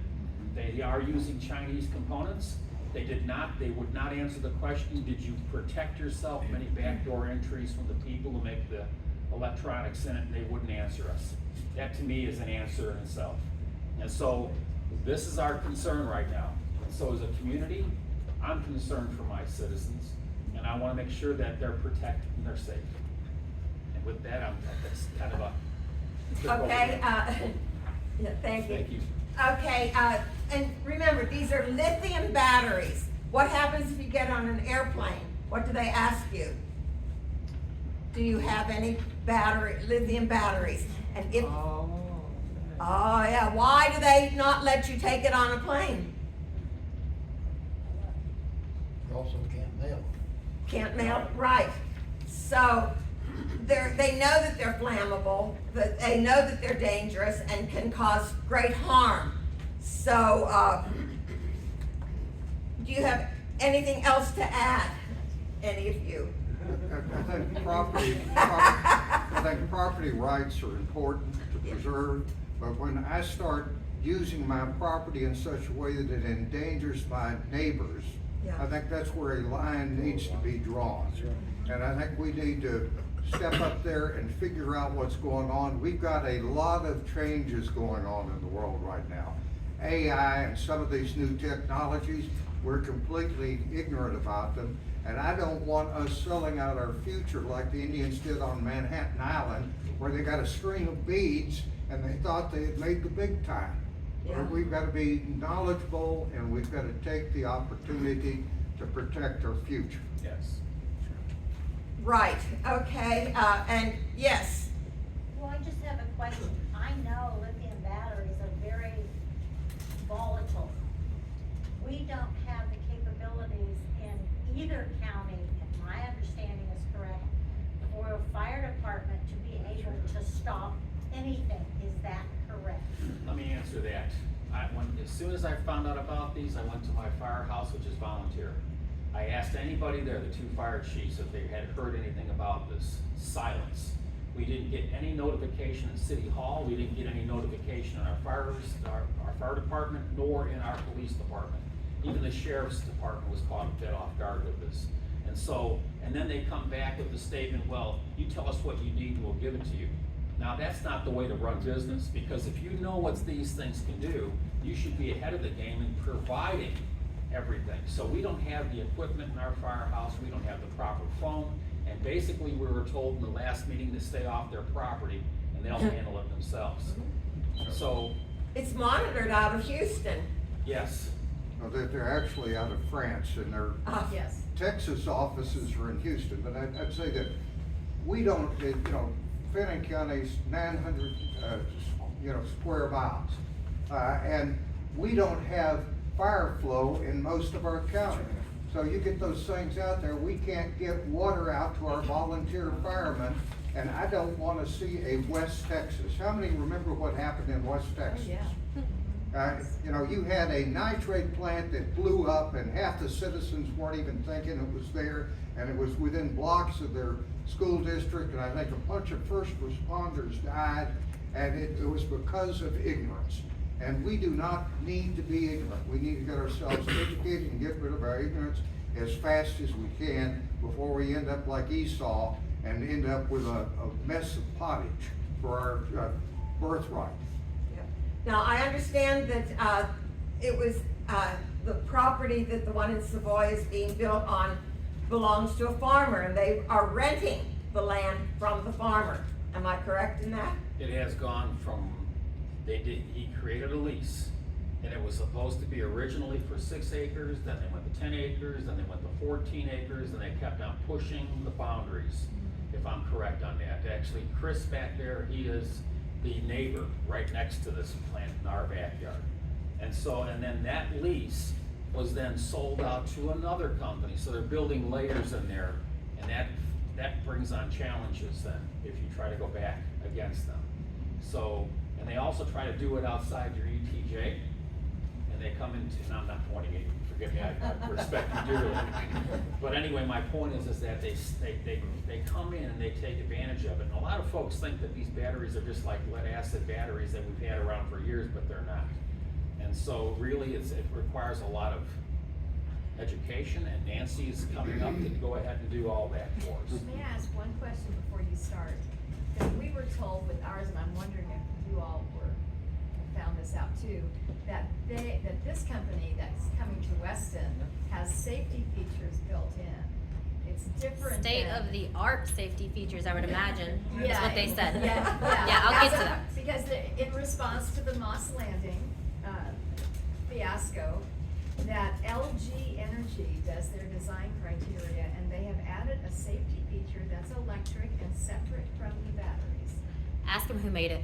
They are using Chinese components. They would not answer the question, did you protect yourself from any backdoor entries from the people who make the electronics in it? And they wouldn't answer us. That to me is an answer in itself. And so this is our concern right now. And so as a community, I'm concerned for my citizens, and I want to make sure that they're protected and they're safe. And with that, that's kind of a quick Okay, overview. yeah, thank you. Thank you. Okay, and remember, these are lithium batteries. What happens if you get on an airplane? What do they ask you? Do you have any lithium batteries? And if, oh yeah, why do they not let you take it on a plane? You also can't mail them. Can't mail, right. So, they know that they're flammable, but they know that they're dangerous and can cause great harm. So, do you have anything else to add, any of you? I think property rights are important to preserve, but when I start using my property in such a way that it endangers my neighbors, I think that's where a line needs to be drawn. And I think we need to step up there and figure out what's going on. We've got a lot of changes going on in the world right now. AI and some of these new technologies, we're completely ignorant about them. And I don't want us selling out our future like the Indians did on Manhattan Island, where they got a string of beads and they thought they had made the big time. Yeah. We've got to be knowledgeable, and we've got to take the opportunity to protect our future. Yes. Right, okay, and yes. Well, I just have a question. I know lithium batteries are very volatile. We don't have the capabilities in either county, if my understanding is correct, for anything. Is that correct? Let me answer that. As soon as I found out about these, I went to my firehouse, which is volunteer. I asked anybody there, the 2 fire chiefs, if they had heard anything about this. Silence. We didn't get any notification in City Hall. We didn't get any notification in our fire department, nor in our police department. Even the sheriff's department was caught a bit off guard with this. And then they come back with the statement, well, you tell us what you need and we'll give it to you. Now, that's not the way to run business, because if you know what these things can do, you should be ahead of the game in providing everything. So we don't have the equipment in our firehouse, we don't have the proper phone, and basically we were told in the last meeting to stay off their property, and they'll handle it themselves. So. It's monitored out of Houston. Yes. Well, they're actually out of France, and their Yes. Texas offices are in Houston, but I'd say that we don't, Fannin County's 900, square miles. And we don't have fire flow in most of our county. So you get those things out there, we can't get water out to our volunteer firemen, and I don't want to see a West Texas. How many remember what happened in West Texas? You had a nitrate plant that blew up, and half the citizens weren't even thinking it was there, and it was within blocks of their school district, and I think a bunch of first responders died, and it was because of ignorance. And we do not need to be ignorant. We need to get ourselves educated and get rid of our ignorance as fast as we can before we end up like Esau and end up with a mess of pottage for our birthright. Now, I understand that it was the property that the one in Savoy is being built on belongs to a farmer, and they are renting the land from the farmer. Am I correct in that? It has gone from, he created a lease, and it was supposed to be originally for 6 acres, then they went to 10 acres, then they went to 14 acres, and they kept on pushing the boundaries, if I'm correct on that. Actually, Chris back there, he is the neighbor right next to this plant in our backyard. And then that lease was then sold out to another company, so they're building layers in there, and that brings on challenges then, if you try to go back against them. So, and they also try to do it outside your ETJ, and they come into, and I'm not pointing at you, forgive me, I respect you dearly. But anyway, my point is that they come in and they take advantage of it. And a lot of folks think that these batteries are just like lead acid batteries that we've had around for years, but they're not. And so really it requires a lot of education, and Nancy is coming up to go ahead and do all that for us. May I ask one question before you start? Because we were told with ours, and I'm wondering if you all found this out too, that this company that's coming to Weston has safety features built in. It's different. State-of-the-art safety features, I would imagine. That's Yeah, what they said. Yeah, I'll get to that. Because in response to the Moss Landing fiasco, that LG Energy does their design criteria, and they have added a safety feature that's electric and separate from the batteries. Ask them who made it.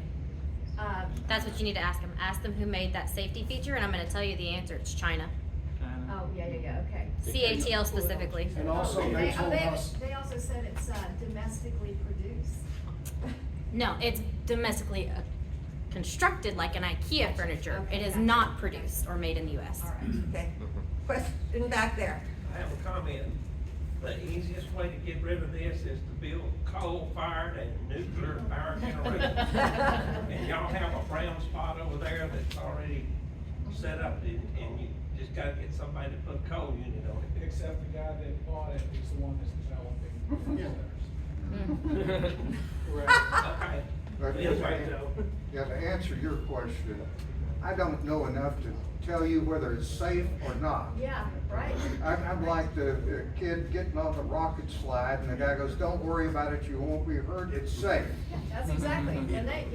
That's what you need to ask them. Ask them who made that safety feature, and I'm going to tell you the answer. It's China. Oh, yeah, okay. CATL specifically. And also they told us. They also said it's domestically produced. No, it's domestically constructed like an IKEA furniture. Okay, it is gotcha. not produced or made in the U.S. All right. Okay. Question back there. I have a comment. The easiest way to get rid of this is to build coal-fired and nuclear power generators. And y'all have a brown spot over there that's already set up, and you just gotta get somebody to put a coal unit on it. Except the guy that bought it is the one that's developing. Okay. But Anyway, Joe. Yeah, to answer your question, I don't know enough to tell you whether it's safe or not. Yeah, right. I'm like the kid getting on the rocket slide, and the guy goes, "Don't worry about it, you won't be hurt, it's safe." That's exactly, and they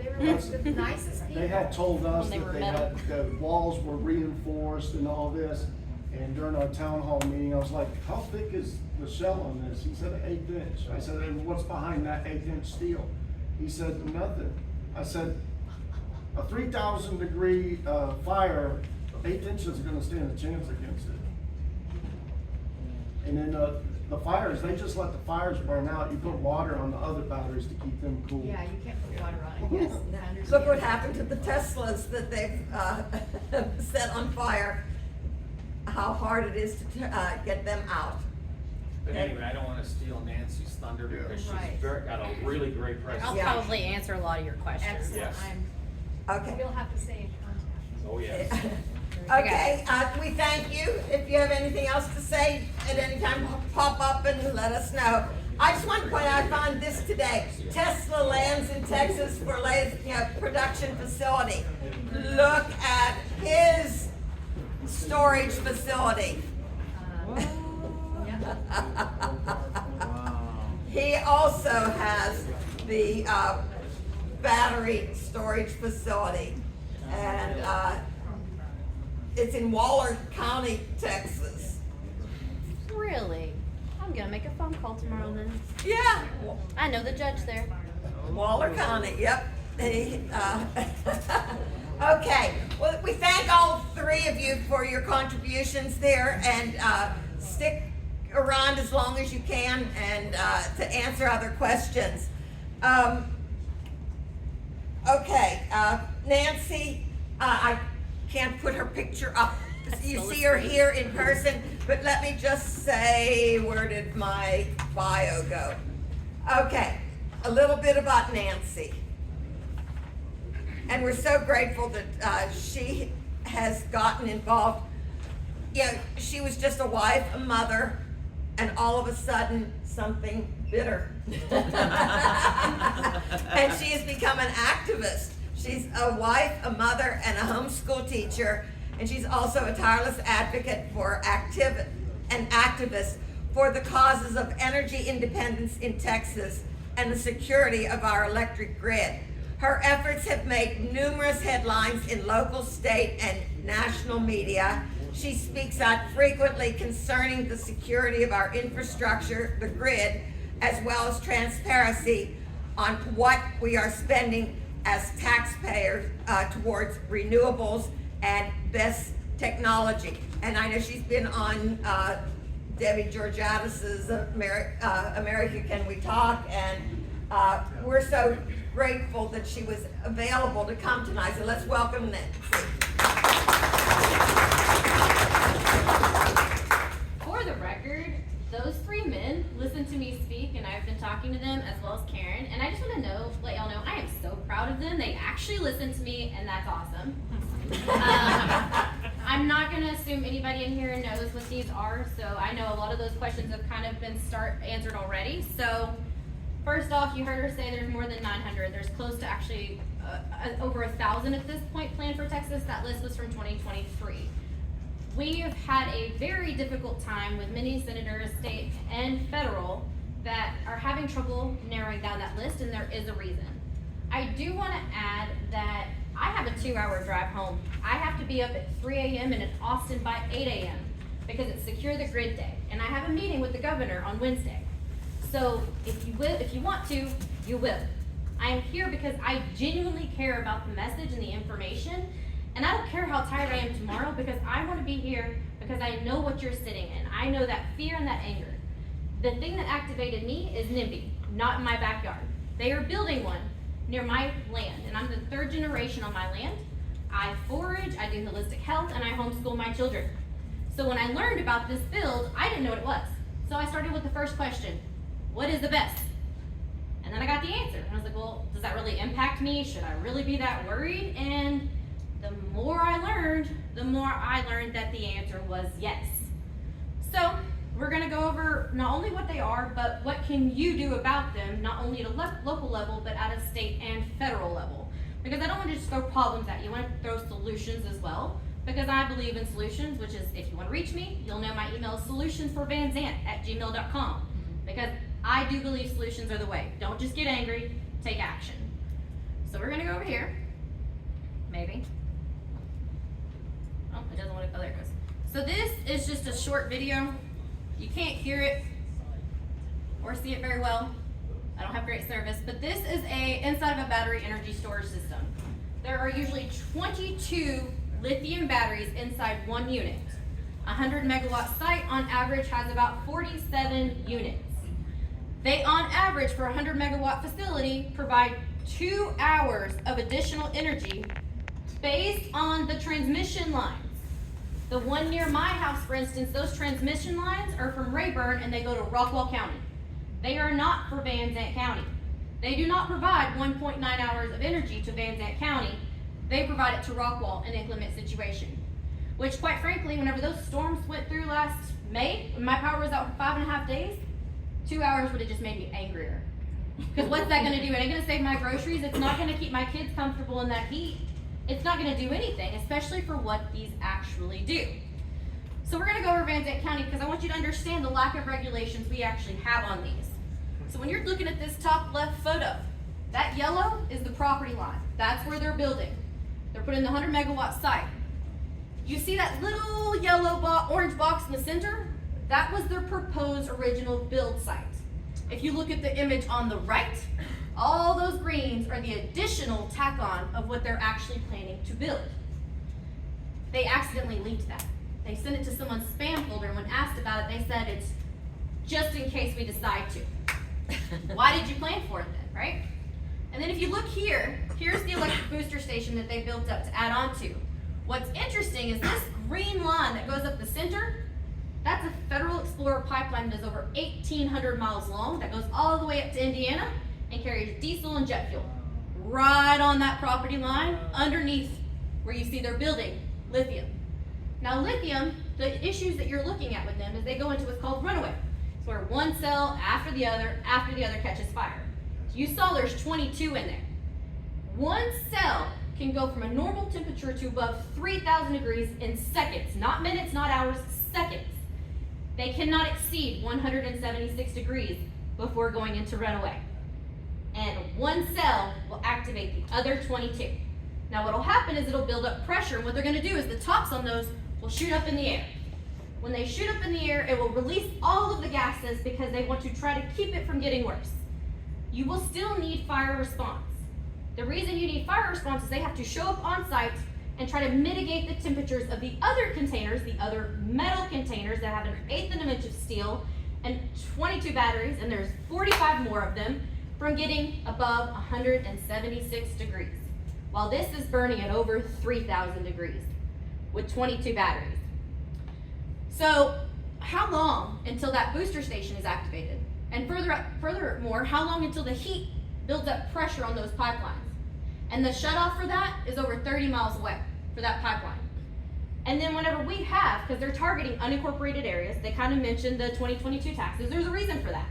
were like the nicest people. They had told us When they that were they metal. had, the walls were reinforced and all this. And during our town hall meeting, I was like, how thick is the shell on this? He said 1/8 inch. I said, and what's behind that 1/8 inch steel? He said, nothing. I said, a 3,000 degree fire, 8 inches is gonna stand a chance against it. And then The fires, they just let the fires burn out. You put water on the other batteries to keep them cool. Yeah, you can't put water on it, yes, I understand. Look what happened to the Teslas that they've set on fire. How hard it is to get them out. But anyway, I don't wanna steal Nancy's thunder because she's Right. got a really great I'll presentation. Yeah. probably answer a lot of your questions. Excellent, Yes. Okay. we'll have to stay in contact. Oh, yes. Okay, we thank you. If you have anything else to say at any time, pop up and let us know. I just want to point out, I found this today. Tesla lands in Texas for production facility. Look at his storage facility. He also has the battery storage facility. And it's in Waller County, Texas. Really? I'm gonna make a phone call tomorrow then. Yeah, I know the judge there. Waller County, yep. Okay, well, we thank all three of you for your contributions there, and stick around as long as you can and to answer other questions. Okay, Nancy, I can't put her picture up. You see her here in person, but let me just say, where did my bio go? Okay, a little bit about Nancy. And we're so grateful that she has gotten involved. You know, she was just a wife, a mother, and all of a sudden, something bitter. And she has become an activist. She's a wife, a mother, and a homeschool teacher, and she's also a tireless advocate for activist for the causes of energy independence in Texas and the security of our electric grid. Her efforts have made numerous headlines in local, state, and national media. She speaks out frequently concerning the security of our infrastructure, the grid, as well as transparency on what we are spending as taxpayers towards renewables and BESS technology. And I know she's been on Debbie Georgiadis's America Can We Talk, and we're so grateful that she was available to come tonight. So let's welcome Nancy. For the record, those three men listened to me speak, and I've been talking to them as well as Karen, and I just want to let y'all know I am so proud of them. They actually listened to me, and that's awesome. I'm not going to assume anybody in here knows what these are, so I know a lot of those questions have kind of been answered already. So first off, you heard her say there's more than 900. There's close to actually over 1,000 at this point planned for Texas. That list was from 2023. We have had a very difficult time with many senators, state and federal, that are having trouble narrowing down that list, and there is a reason. I do want to add that I have a 2-hour drive home. I have to be up at 3 a.m. and in Austin by 8 a.m. because it's Secure the Grid Day, and I have a meeting with the governor on Wednesday. So if you want to, you will. I am here because I genuinely care about the message and the information, and I don't care how tired I am tomorrow because I want to be here because I know what you're sitting in. I know that fear and that anger. The thing that activated me is NIMBY, not in my backyard. They are building one near my land, and I'm the 3rd generation on my land. I forage, I do holistic health, and I homeschool my children. So when I learned about this build, I didn't know what it was. So I started with the first question: what is the BESS? And then I got the answer. And I was like, well, does that really impact me? Should I really be that worried? And the more I learned that the answer was yes. So we're gonna go over not only what they are, but what can you do about them, not only at a local level, but at a state and federal level. Because I don't want to just throw problems at you, I want to throw solutions as well. Because I believe in solutions, which is, if you want to reach me, you'll know my email is solutionsforvanzant@gmail.com. Because I do believe solutions are the way. Don't just get angry, take action. So we're gonna go over here. Maybe. Oh, it doesn't want to, oh, there it goes. So this is just a short video. You can't hear it or see it very well. I don't have great service, but this is inside of a battery energy storage system. There are usually 22 lithium batteries inside one unit. 100 megawatt site on average has about 47 units. They on average for a 100 megawatt facility provide 2 hours of additional energy based on the transmission lines. The one near my house, for instance, those transmission lines are from Rayburn and they go to Rockwall County. They are not for Van Zant County. They do not provide 1.9 hours of energy to Van Zant County. They provide it to Rockwall in inclement situation. Which, quite frankly, whenever those storms went through last May, when my power was out for 5.5 days, 2 hours would have just made me angrier. Because what's that gonna do? It ain't gonna save my groceries. It's not gonna keep my kids comfortable in that heat. It's not gonna do anything, especially for what these actually do. So we're gonna go over Van Zant County because I want you to understand the lack of regulations we actually have on these. So when you're looking at this top left photo, that yellow is the property line. That's where they're building. They're putting the 100 megawatt site. You see that little yellow orange box in the center? That was their proposed original build site. If you look at the image on the right, all those greens are the additional tack on of what they're actually planning to build. They accidentally leaked that. They sent it to someone's spam folder, and when asked about it, they said it's just in case we decide to. Why did you plan for it then, right? And then if you look here, here's the electric booster station that they built up to add on to. What's interesting is this green line that goes up the center, that's a Federal Explorer pipeline that's over 1,800 miles long that goes all the way up to Indiana and carries diesel and jet fuel. Right on that property line, underneath where you see they're building lithium. Now lithium, the issues that you're looking at with them is they go into what's called runaway. It's where one cell after the other catches fire. You saw there's 22 in there. One cell can go from a normal temperature to above 3,000 degrees in seconds, not minutes, not hours, seconds. They cannot exceed 176 degrees before going into runaway. And one cell will activate the other 22. Now what'll happen is it'll build up pressure, and what they're gonna do is the tops on those will shoot up in the air. When they shoot up in the air, it will release all of the gases because they want to try to keep it from getting worse. You will still need fire response. The reason you need fire response is they have to show up on site and try to mitigate the temperatures of the other containers, the other metal containers that have 1/8 of an inch of steel and 22 batteries, and there's 45 more of them, from getting above 176 degrees. While this is burning at over 3,000 degrees with 22 batteries. So how long until that booster station is activated? And furthermore, how long until the heat builds up pressure on those pipelines? And the shutoff for that is over 30 miles away for that pipeline. And then whenever we have, because they're targeting unincorporated areas, they kind of mentioned the 2022 taxes, there's a reason for that.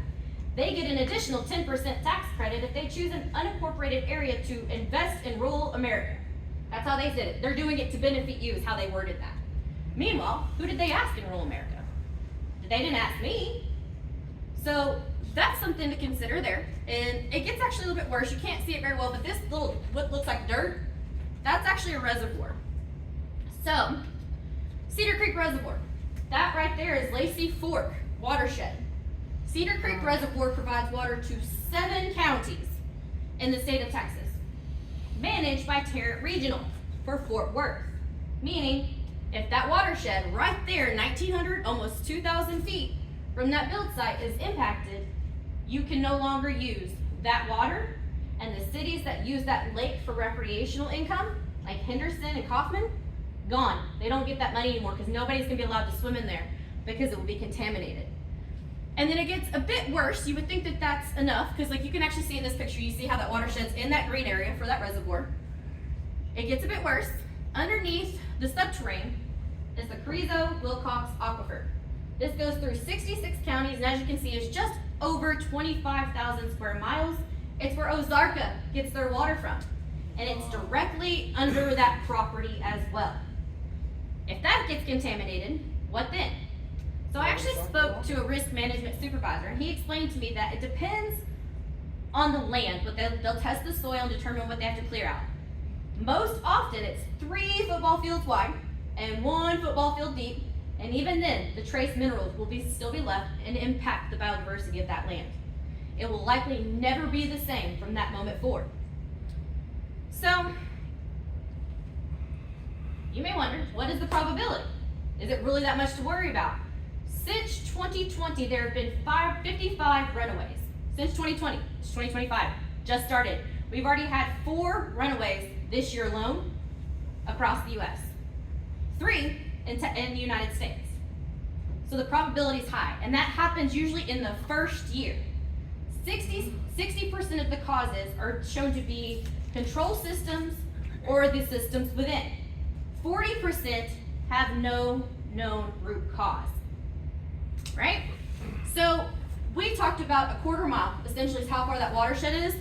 They get an additional 10% tax credit if they choose an unincorporated area to invest in rural America. That's how they did it. They're doing it to benefit you is how they worded that. Meanwhile, who did they ask in rural America? They didn't ask me. So that's something to consider there. And it gets actually a little bit worse. You can't see it very well, but this little, what looks like dirt, that's actually a reservoir. So, Cedar Creek Reservoir. That right there is Lacey Fork Watershed. Cedar Creek Reservoir provides water to 7 counties in the state of Texas, managed by Tarrant Regional for Fort Worth. Meaning, if that watershed right there, 1,900, almost 2,000 feet from that build site is impacted, you can no longer use that water, and the cities that use that lake for recreational income, like Henderson and Kaufman, gone. They don't get that money anymore because nobody's gonna be allowed to swim in there because it will be contaminated. And then it gets a bit worse. You would think that that's enough because like you can actually see in this picture, you see how that watershed's in that green area for that reservoir. It gets a bit worse. Underneath the subterranean is the Carrizo-Wilcox Aquifer. This goes through 66 counties, and as you can see, it's just over 25,000 square miles. It's where Ozarka gets their water from. And it's directly under that property as well. If that gets contaminated, what then? So I actually spoke to a risk management supervisor, and he explained to me that it depends on the land, but they'll test the soil and determine what they have to clear out. Most often, it's 3 football fields wide and 1 football field deep, and even then, the trace minerals will still be left and impact the biodiversity of that land. It will likely never be the same from that moment forward. So, you may wonder, what is the probability? Is it really that much to worry about? Since 2020, there have been 55 runaways. Since 2020, it's 2025, just started. We've already had 4 runaways this year alone across the US. 3 in the United States. So the probability is high, and that happens usually in the first year. 60% of the causes are shown to be control systems or the systems within. 40% have no known root cause, right? So we talked about a quarter mile, essentially is how far that watershed is.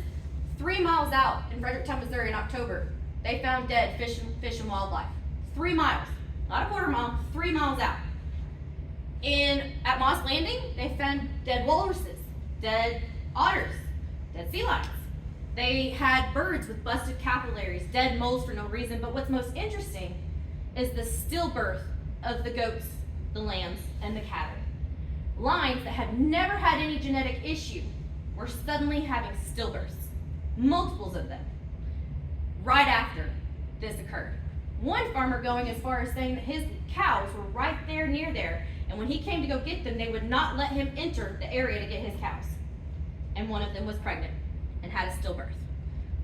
3 miles out in Fredericktown, Missouri in October, they found dead fish and wildlife. 3 miles, not a quarter mile, 3 miles out. At Moss Landing, they found dead walruses, dead otters, dead sea lions. They had birds with busted capillaries, dead moles for no reason, but what's most interesting is the stillbirth of the goats, the lambs, and the cattle. Lines that had never had any genetic issue were suddenly having stillbirths, multiples of them, right after this occurred. One farmer going as far as saying that his cows were right there near there, and when he came to go get them, they would not let him enter the area to get his cows. And one of them was pregnant and had a stillbirth.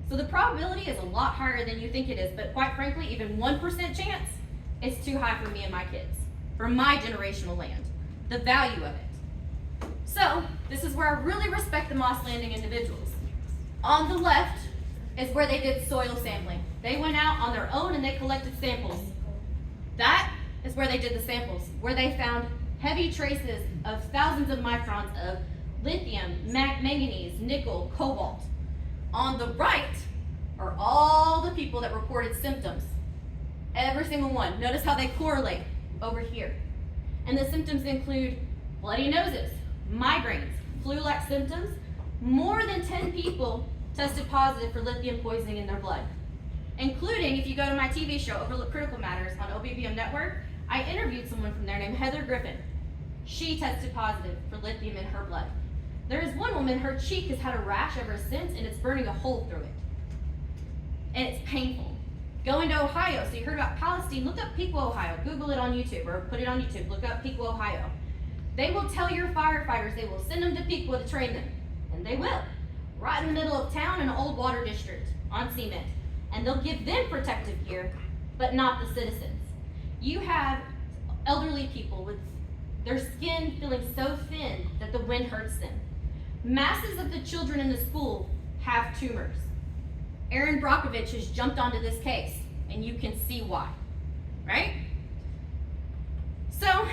So the probability is a lot higher than you think it is, but quite frankly, even 1% chance is too high for me and my kids, for my generational land, the value of it. So this is where I really respect the Moss Landing individuals. On the left is where they did soil sampling. They went out on their own and they collected samples. That is where they did the samples, where they found heavy traces of thousands of microns of lithium, manganese, nickel, cobalt. On the right are all the people that reported symptoms. Every single one. Notice how they correlate over here. And the symptoms include bloody noses, migraines, flu-like symptoms. More than 10 people tested positive for lithium poisoning in their blood. Including, if you go to my TV show, Overlook Critical Matters on OBBM Network, I interviewed someone from there named Heather Griffin. She tested positive for lithium in her blood. There is one woman, her cheek has had a rash ever since, and it's burning a hole through it. And it's painful. Going to Ohio, so you heard about Palestine, look up Piqua, Ohio. Google it on YouTube, or put it on YouTube, look up Piqua, Ohio. They will tell your firefighters they will send them to Piqua to train them. And they will. Right in the middle of town in an old water district on cement. And they'll give them protective gear, but not the citizens. You have elderly people with their skin feeling so thin that the wind hurts them. Masses of the children in the school have tumors. Aaron Brockovich has jumped onto this case, and you can see why, right? So,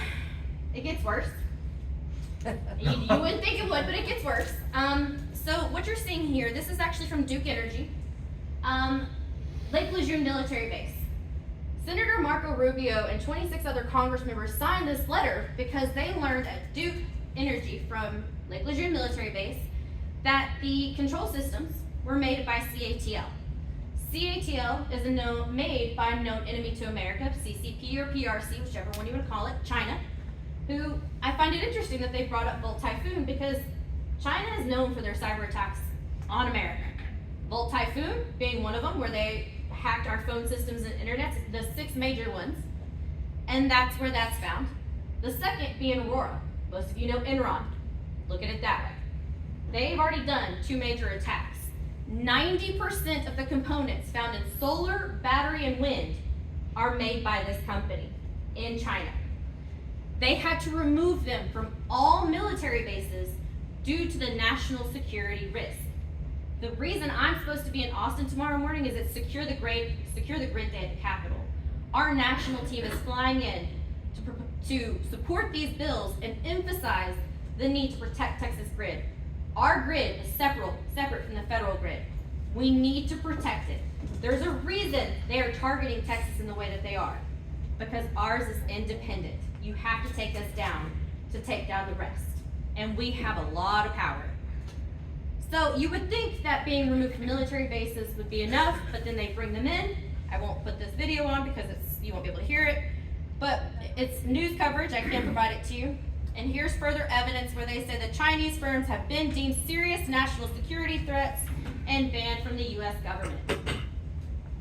it gets worse. You wouldn't think it would, but it gets worse. So what you're seeing here, this is actually from Duke Energy, Lake Lejeune Military Base. Senator Marco Rubio and 26 other Congress members signed this letter because they learned at Duke Energy from Lake Lejeune Military Base that the control systems were made by CATL. CATL is made by a known enemy to America, CCP or PRC, whichever one you want to call it, China, who I find it interesting that they brought up Volt Typhoon because China is known for their cyber attacks on America. Volt Typhoon being one of them, where they hacked our phone systems and internet, the 6 major ones, and that's where that's found. The second being Aurora. Most of you know Enron. Look at it that way. They've already done 2 major attacks. 90% of the components found in solar, battery, and wind are made by this company in China. They had to remove them from all military bases due to the national security risk. The reason I'm supposed to be in Austin tomorrow morning is it's Secure the Grid Day at the Capitol. Our national team is flying in to support these bills and emphasize the need to protect Texas grid. Our grid is separate from the federal grid. We need to protect it. There's a reason they are targeting Texas in the way that they are, because ours is independent. You have to take us down to take down the rest. And we have a lot of power. So you would think that being removed from military bases would be enough, but then they bring them in. I won't put this video on because you won't be able to hear it, but it's news coverage. I can provide it to you. And here's further evidence where they say that Chinese firms have been deemed serious national security threats and banned from the US government.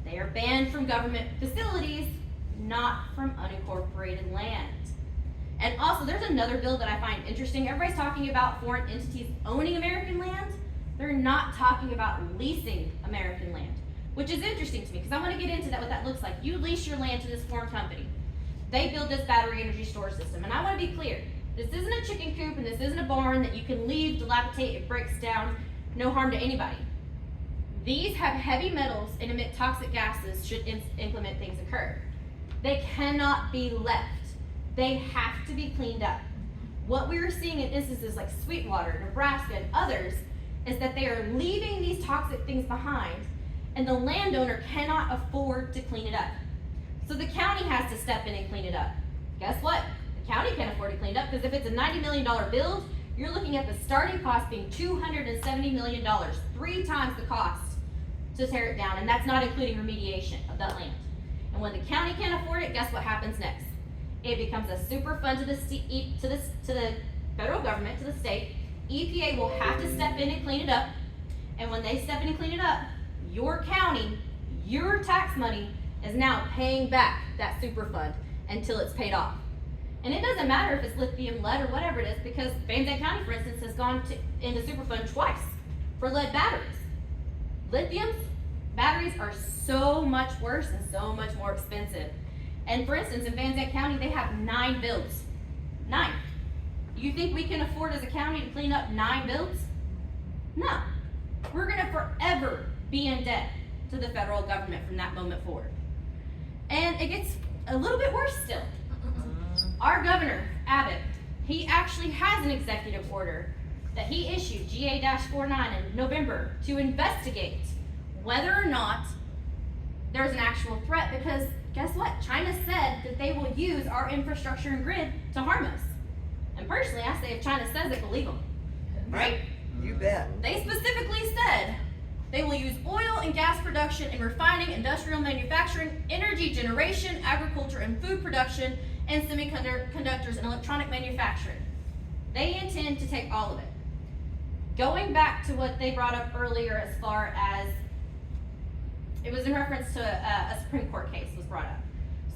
They are banned from government facilities, not from unincorporated land. And also, there's another bill that I find interesting. Everybody's talking about foreign entities owning American land. They're not talking about leasing American land, which is interesting to me because I want to get into that, what that looks like. You lease your land to this foreign company. They build this battery energy storage system. And I want to be clear, this isn't a chicken coop and this isn't a barn that you can leave, dilapidate, it breaks down, no harm to anybody. These have heavy metals and emit toxic gases should inclement things occur. They cannot be left. They have to be cleaned up. What we are seeing in instances like Sweetwater, Nebraska, and others is that they are leaving these toxic things behind and the landowner cannot afford to clean it up. So the county has to step in and clean it up. Guess what? The county can't afford to clean it up because if it's a $90 million build, you're looking at the starting cost being $270 million, 3 times the cost to tear it down, and that's not including remediation of that land. And when the county can't afford it, guess what happens next? It becomes a super fund to the federal government, to the state. EPA will have to step in and clean it up, and when they step in and clean it up, your county, your tax money is now paying back that super fund until it's paid off. And it doesn't matter if it's lithium, lead, or whatever it is, because Van Zandt County, for instance, has gone into Superfund twice for lead batteries. Lithium batteries are so much worse and so much more expensive. And for instance, in Van Zandt County, they have 9 builds. 9. You think we can afford as a county to clean up 9 builds? No. We're gonna forever be in debt to the federal government from that moment forward. And it gets a little bit worse still. Our governor, Abbott, he actually has an executive order that he issued, GA-49, in November to investigate whether or not there's an actual threat, because guess what? China said that they will use our infrastructure and grid to harm us. And personally, I say if China says it, believe them, right? You bet. They specifically said they will use oil and gas production in refining, industrial manufacturing, energy generation, agriculture and food production, and semiconductors and electronic manufacturing. They intend to take all of it. Going back to what they brought up earlier as far as, it was in reference to a Supreme Court case was brought up.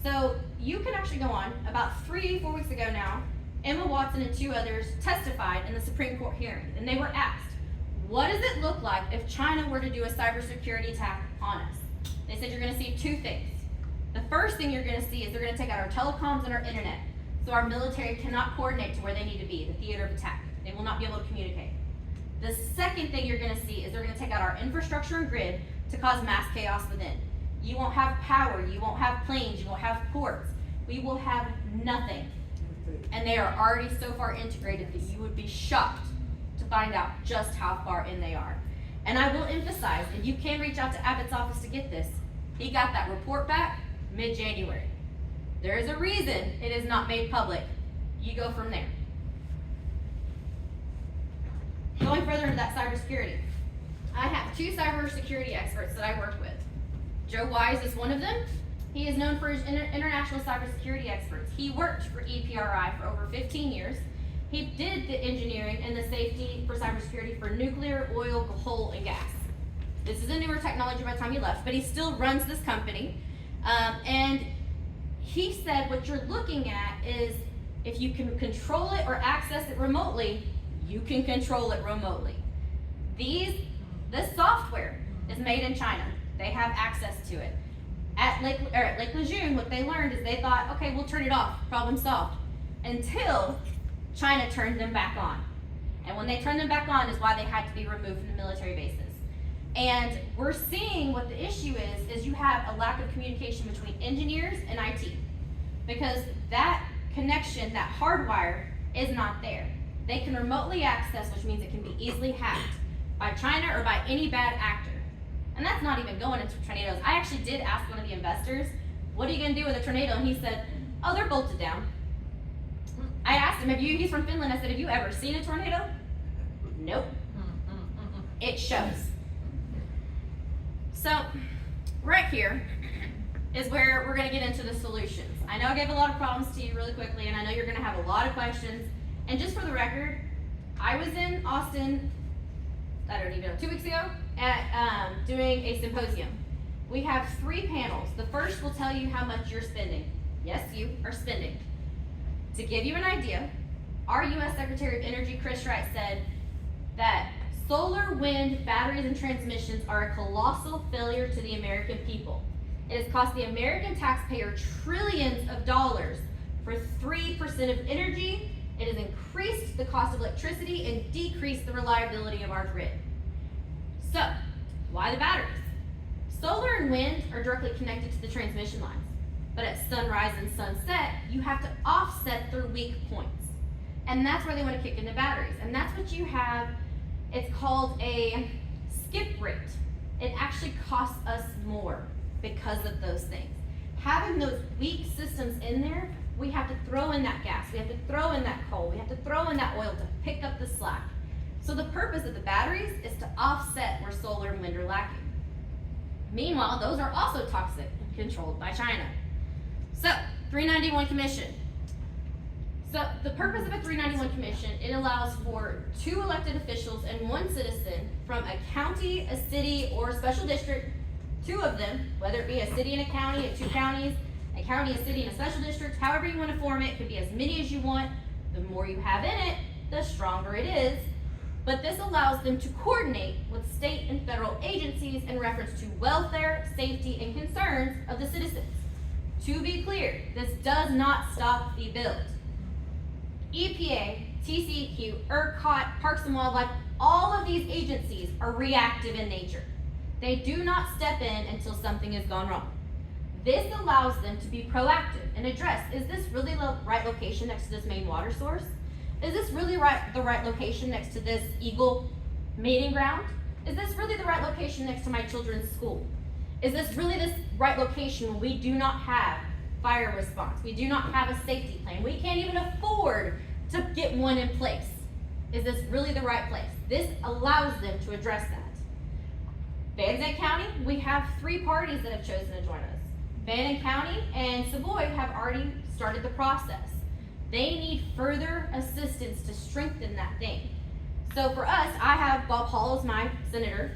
So you can actually go on, about 3-4 weeks ago now, Emma Watson and 2 others testified in the Supreme Court hearing, and they were asked, what does it look like if China were to do a cybersecurity attack on us? They said you're gonna see 2 things. The first thing you're gonna see is they're gonna take out our telecoms and our internet, so our military cannot coordinate to where they need to be, the theater of attack. They will not be able to communicate. The second thing you're gonna see is they're gonna take out our infrastructure and grid to cause mass chaos within. You won't have power, you won't have planes, you won't have ports. We will have nothing. And they are already so far integrated that you would be shocked to find out just how far in they are. And I will emphasize, and you can reach out to Abbott's office to get this, he got that report back mid-January. There is a reason it is not made public. You go from there. Going further into that cybersecurity, I have 2 cybersecurity experts that I work with. Joe Wise is one of them. He is known for his international cybersecurity experts. He worked for EPRI for over 15 years. He did the engineering and the safety for cybersecurity for nuclear, oil, coal, and gas. This is a newer technology by the time he left, but he still runs this company. And he said what you're looking at is if you can control it or access it remotely, you can control it remotely. This software is made in China. They have access to it. At Lake Lejeune, what they learned is they thought, okay, we'll turn it off, problem solved. Until China turned them back on. And when they turned them back on is why they had to be removed from the military bases. And we're seeing what the issue is you have a lack of communication between engineers and IT. Because that connection, that hardwire, is not there. They can remotely access, which means it can be easily hacked by China or by any bad actor. And that's not even going into tornadoes. I actually did ask one of the investors, what are you gonna do with a tornado? And he said, oh, they're bolted down. I asked him, he's from Finland, I said, have you ever seen a tornado? Nope. It shows. So, right here is where we're gonna get into the solutions. I know I gave a lot of problems to you really quickly, and I know you're gonna have a lot of questions. And just for the record, I was in Austin, I don't even know, 2 weeks ago, at doing a symposium we have 3 panels. The first will tell you how much you're spending. Yes, you are spending. To give you an idea, our U.S. Secretary of Energy, Chris Wright, said that solar, wind, batteries, and transmissions are a colossal failure to the American people. It has cost the American taxpayer trillions of dollars for 3% of energy. It has increased the cost of electricity and decreased the reliability of our grid. So, why the batteries? Solar and wind are directly connected to the transmission lines, but at sunrise and sunset, you have to offset their weak points. And that's where they want to kick in the batteries. And that's what you have. It's called a skip rate. It actually costs us more because of those things. Having those weak systems in there, we have to throw in that gas, we have to throw in that coal, we have to throw in that oil to pick up the slack. So the purpose of the batteries is to offset where solar and wind are lacking. Meanwhile, those are also toxic and controlled by China. So, 391 Commission. So the purpose of a 391 Commission, it allows for 2 elected officials and 1 citizen from a county, a city, or a special district, 2 of them, whether it be a city and a county, or 2 counties, a county, a city, and a special district, however you want to form it, it could be as many as you want. The more you have in it, the stronger it is. But this allows them to coordinate with state and federal agencies in reference to welfare, safety, and concerns of the citizens. To be clear, this does not stop the build. EPA, TCEQ, ERCOT, Parks and Wildlife, all of these agencies are reactive in nature. They do not step in until something has gone wrong. This allows them to be proactive and address, is this really the right location next to this main water source? Is this really the right location next to this eagle mating ground? Is this really the right location next to my children's school? Is this really the right location when we do not have fire response? We do not have a safety plan. We can't even afford to get one in place. Is this really the right place? This allows them to address that. Van Zandt County, we have 3 parties that have chosen to join us. Van County and Savoy have already started the process. They need further assistance to strengthen that thing. So for us, I have Bob Hall as my senator.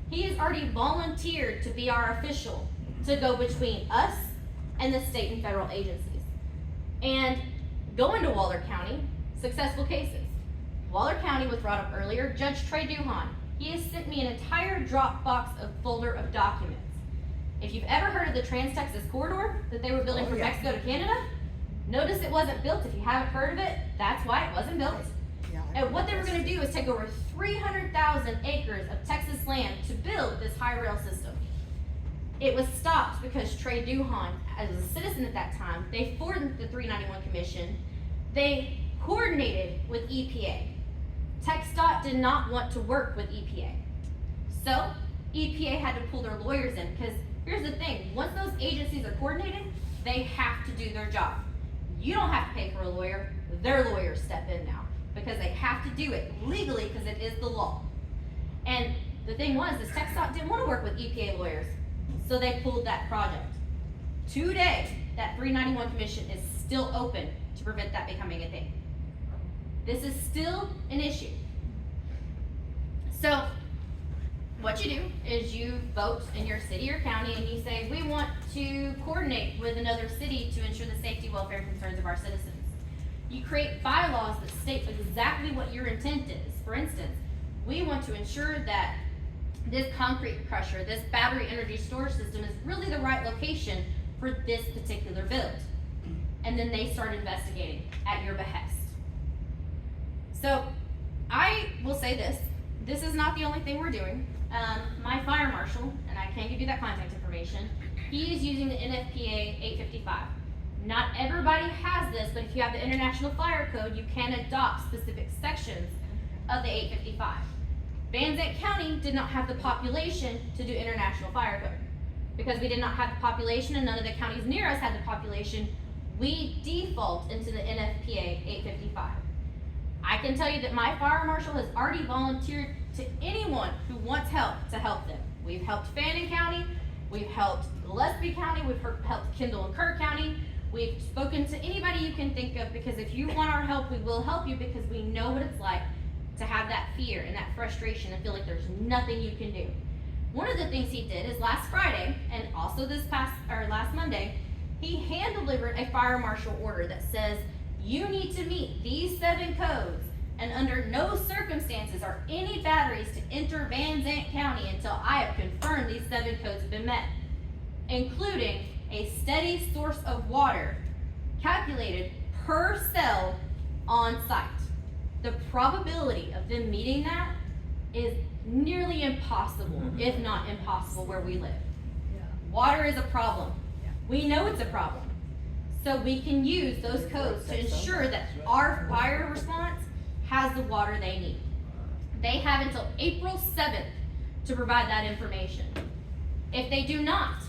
He has already volunteered to be our official to go between us and the state and federal agencies. And going to Waller County, successful cases. Waller County was brought up earlier. Judge Trey Duhan, he has sent me an entire Dropbox folder of documents. If you've ever heard of the Trans-Texas Corridor that they were building from Mexico to Canada, notice it wasn't built. If you haven't heard of it, that's why it wasn't built. And what they were going to do is take over 300,000 acres of Texas land to build this high rail system. It was stopped because Trey Duhan, as a citizen at that time, they formed the 391 Commission. They coordinated with EPA. TxDOT did not want to work with EPA. So EPA had to pull their lawyers in because here's the thing, once those agencies are coordinated, they have to do their job. You don't have to pay for a lawyer, their lawyers step in now because they have to do it legally because it is the law. And the thing was, is TxDOT didn't want to work with EPA lawyers, so they pulled that project. Today, that 391 Commission is still open to prevent that becoming a thing. This is still an issue. So, what you do is you vote in your city or county and you say, we want to coordinate with another city to ensure the safety, welfare, and concerns of our citizens. You create bylaws that state exactly what your intent is. For instance, we want to ensure that this concrete crusher, this battery energy storage system is really the right location for this particular build. And then they start investigating at your behest. So I will say this is not the only thing we're doing. My fire marshal, and I can give you that contact information, he is using the NFPA 855. Not everybody has this, but if you have the International Fire Code, you can adopt specific sections of the 855. Van Zandt County did not have the population to do International Fire Code. Because we did not have the population and none of the counties near us had the population, we default into the NFPA 855. I can tell you that my fire marshal has already volunteered to anyone who wants help to help them. We've helped Fannin County, we've helped Gillespie County, we've helped Kendall and Kerr County. We've spoken to anybody you can think of because if you want our help, we will help you because we know what it's like to have that fear and that frustration and feel like there's nothing you can do. One of the things he did is last Friday, and also last Monday, he hand-delivered a fire marshal order that says, you need to meet these 7 codes, and under no circumstances are any batteries to enter Van Zandt County until I have confirmed these 7 codes have been met, including a steady source of water calculated per cell on site. The probability of them meeting that is nearly impossible, if not impossible, where we live. Yeah. Water is a problem. Yeah. We know it's a problem. So we can use those codes to ensure that our fire response has the water they need. They have until April 7th to provide that information. If they do not,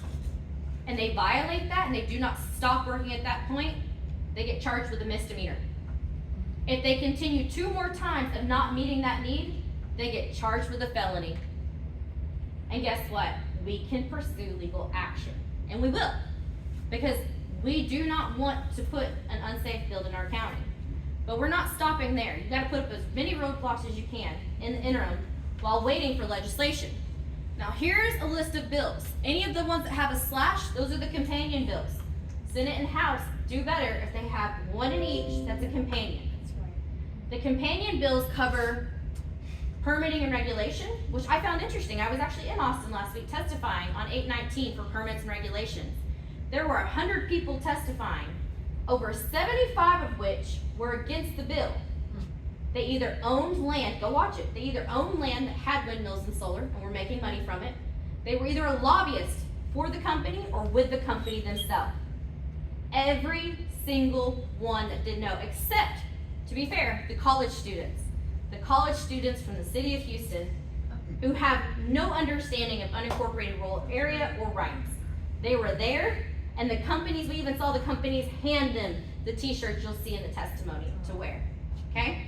and they violate that, and they do not stop working at that point, they get charged with a misdemeanor. If they continue 2 more times of not meeting that need, they get charged with a felony. And guess what? We can pursue legal action. And we will. Because we do not want to put an unsafe build in our county. But we're not stopping there. You gotta put up as many roadblocks as you can in the interim while waiting for legislation. Now here's a list of bills. Any of the ones that have a slash, those are the companion bills. Senate and House do better if they have 1 in each that's a companion. That's right. The companion bills cover permitting and regulation, which I found interesting. I was actually in Austin last week testifying on 819 for permits and regulations. There were 100 people testifying, over 75 of which were against the bill. They either owned land, go watch it, they either owned land that had windmills and solar and were making money from it. They were either a lobbyist for the company or with the company themselves. Every single one that did no, except, to be fair, the college students. The college students from the city of Houston who have no understanding of unincorporated rural area or rights. They were there, and the companies, we even saw the companies hand them the t-shirts you'll see in the testimony to wear, okay?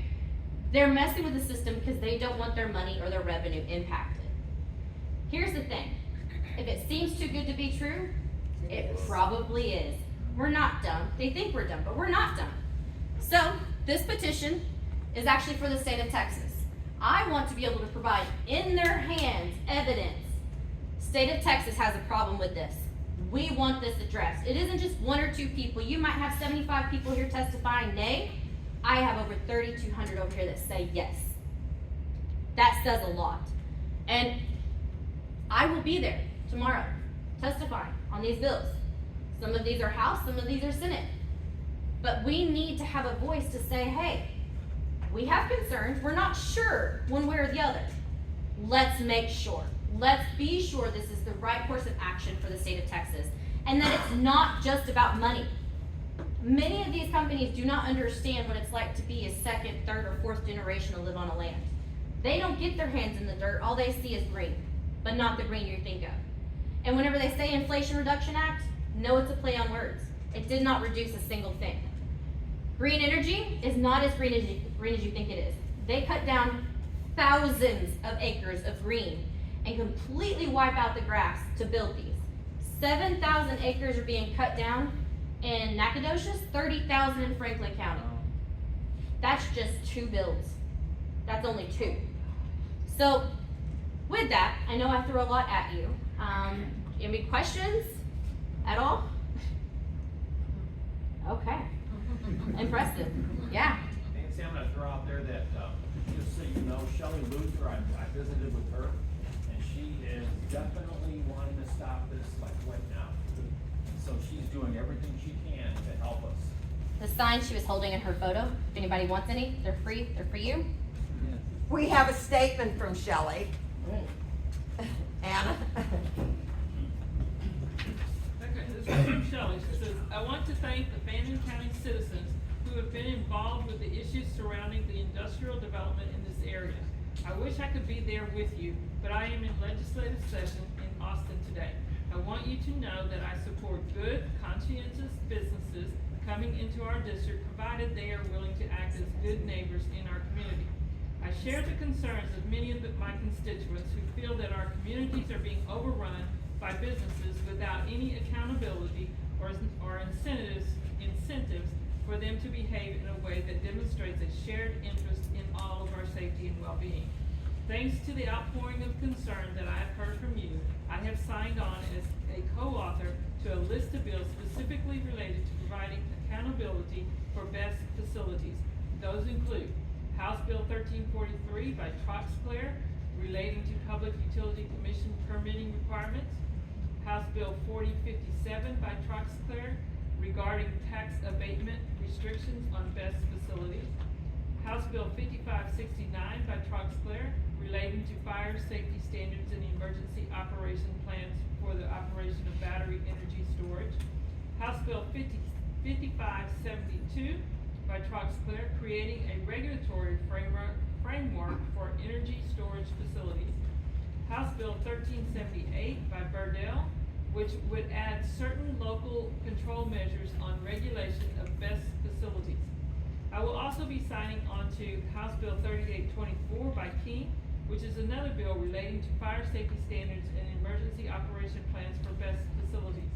They're messing with the system because they don't want their money or their revenue impacted. Here's the thing, if it seems too good to be true, it probably is. We're not dumb. They think we're dumb, but we're not dumb. So, this petition is actually for the state of Texas. I want to be able to provide in their hands evidence. State of Texas has a problem with this. We want this addressed. It isn't just 1 or 2 people. You might have 75 people here testifying nay. I have over 3,200 over here that say yes. That says a lot. And I will be there tomorrow testifying on these bills. Some of these are House, some of these are Senate. But we need to have a voice to say, hey, we have concerns. We're not sure one way or the other. Let's make sure. Let's be sure this is the right course of action for the state of Texas. And that it's not just about money. Many of these companies do not understand what it's like to be a 2nd, 3rd, or 4th generation to live on a land. They don't get their hands in the dirt. All they see is green, but not the green you think of. And whenever they say Inflation Reduction Act, no, it's a play on words. It did not reduce a single thing. Green energy is not as green as you think it is. They cut down thousands of acres of green and completely wipe out the grass to build these. 7,000 acres are being cut down in Nacogdoches, 30,000 in Franklin County. That's just 2 builds. That's only 2. So, with that, I know I threw a lot at you. Any questions at all? Okay. Impressive. Yeah. Nancy, I'm gonna throw out there that, just so you know, Shelley Luther, I visited with her, and she is definitely wanting to stop this like right now. And so she's doing everything she can to help us. The signs she was holding in her photo, if anybody wants any, they're free, they're for you. We have a statement from Shelley. Anna? Okay, this is from Shelley. She says, I want to thank the Fannin County citizens who have been involved with the issues surrounding the industrial development in this area. I wish I could be there with you, but I am in legislative session in Austin today. I want you to know that I support good, conscientious businesses coming into our district, provided they are willing to act as good neighbors in our community. I share the concerns of many of my constituents who feel that our communities are being overrun by businesses without any accountability or incentives for them to behave in a way that demonstrates a shared interest in all of our safety and well-being. Thanks to the outpouring of concern that I have heard from you, signed on as a co-author to a list of bills specifically related to providing accountability for BESS facilities. Those include House Bill 1343 by Troxclair relating to Public Utility Commission permitting requirements, House Bill 4057 by Troxclair regarding tax abatement restrictions on BESS facilities, House Bill 5569 by Troxclair relating to fire safety standards and emergency operation plans for the operation of battery energy storage, House Bill 5572 by Troxclair creating a regulatory framework for energy storage facilities, House Bill 1378 by Burdell, which would add certain local control measures on regulation of BESS facilities. I will also be signing on to House Bill 3824 by King, which is another bill relating to fire safety standards and emergency operation plans for BESS facilities.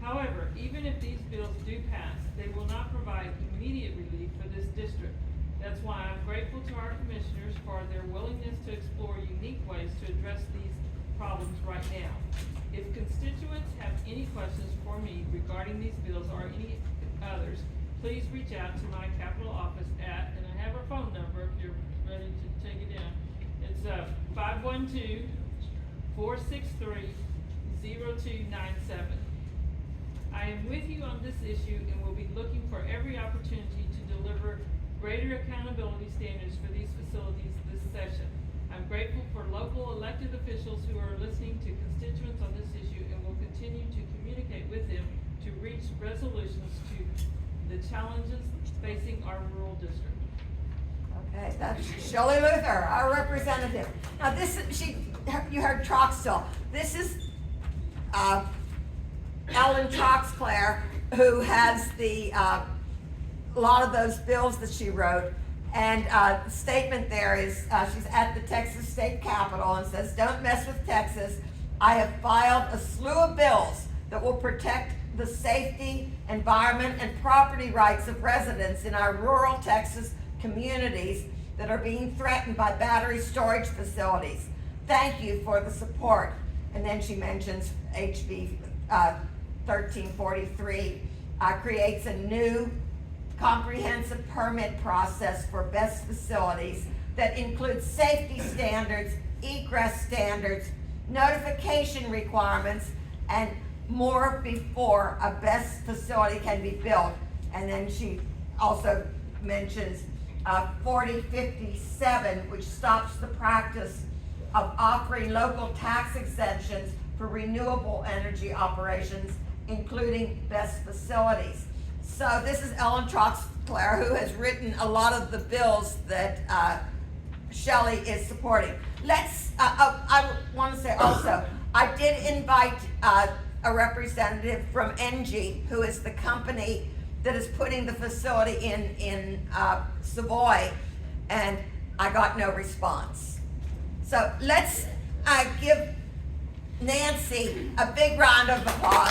However, even if these bills do pass, they will not provide immediate relief for this district. That's why I'm grateful to our commissioners for their willingness to explore unique ways to address these problems right now. If constituents have any questions for me regarding these bills or any others, please reach out to my Capitol office at, and I have our phone number if you're ready to take it down. It's 512-463-0297. I am with you on this issue and will be looking for every opportunity to deliver greater accountability standards for these facilities this session. I'm grateful for local elected officials who are listening to constituents on this issue and will continue to communicate with them to reach resolutions to the challenges facing our rural district. Okay, that's Shelley Luther, our representative. Now this is, you heard Troxel. This is, Ellen Troxclair, who has the, a lot of those bills that she wrote. And the statement there is, she's at the Texas State Capitol and says, "Don't mess with Texas. I have filed a slew of bills that will protect the safety, environment, and property rights of residents in our rural Texas communities that are being threatened by battery storage facilities. Thank you for the support." And then she mentions HB 1343 creates a new comprehensive permit process for BESS facilities that includes safety standards, egress standards, notification requirements, and more before a BESS facility can be built. And then she also mentions 4057, which stops the practice of offering local tax exemptions for renewable energy operations, including BESS facilities. So this is Ellen Troxclair, who has written a lot of the bills that Shelley is supporting. I want to say also, I did invite a representative from ENGIE, who is the company that is putting the facility in Savoy, and I got no response. So let's give Nancy a big round of applause.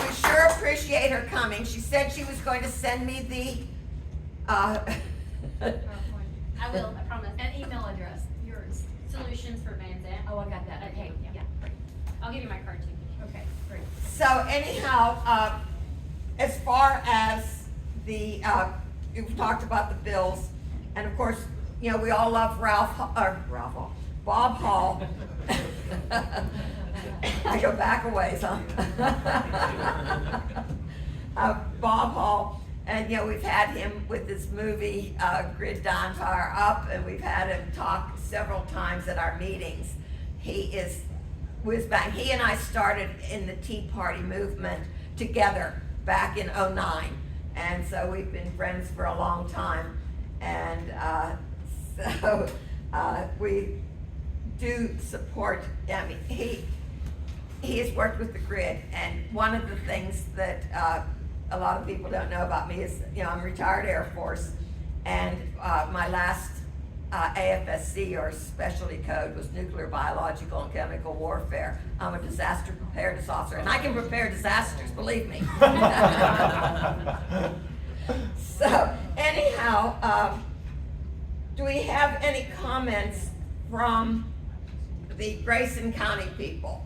We sure appreciate her coming. She said she was going to send me the I will, I promise. An email address, yours. Solutions for Van Zandt. Oh, I got that. Okay, yeah. Great. I'll give you my card too. Okay, great. So anyhow, as far as the, you've talked about the bills, and of course, you know, we all love Bob Hall. I go back a ways, huh? Bob Hall, and you know, we've had him with this movie, Grid Down, Fire Up, and we've had him talk several times at our meetings. He is whiz bang. He and I started in the Tea Party movement together back in '09, and so we've been friends for a long time. And so we do support. I mean, he has worked with the grid, and one of the things that a lot of people don't know about me is, you know, I'm retired Air Force, and my last AFSC, or specialty code, was nuclear, biological, and chemical warfare. I'm a disaster preparedness officer, and I can prepare disasters, believe me. So anyhow, do we have any comments from the Grayson County people?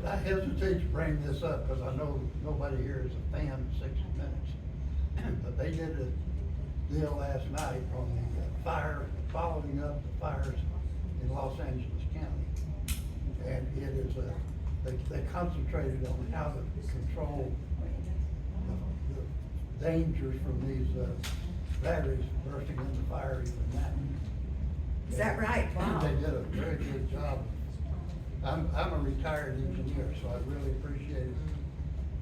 I hesitate to bring this up because I know nobody here is a fan of 60 Minutes. But they did a deal last night on the fire, following up the fires in Los Angeles County. And it is they concentrated on how to control the dangers from these batteries bursting into fire even now. Is that right? Wow. They did a very good job. I'm a retired engineer, so I really appreciated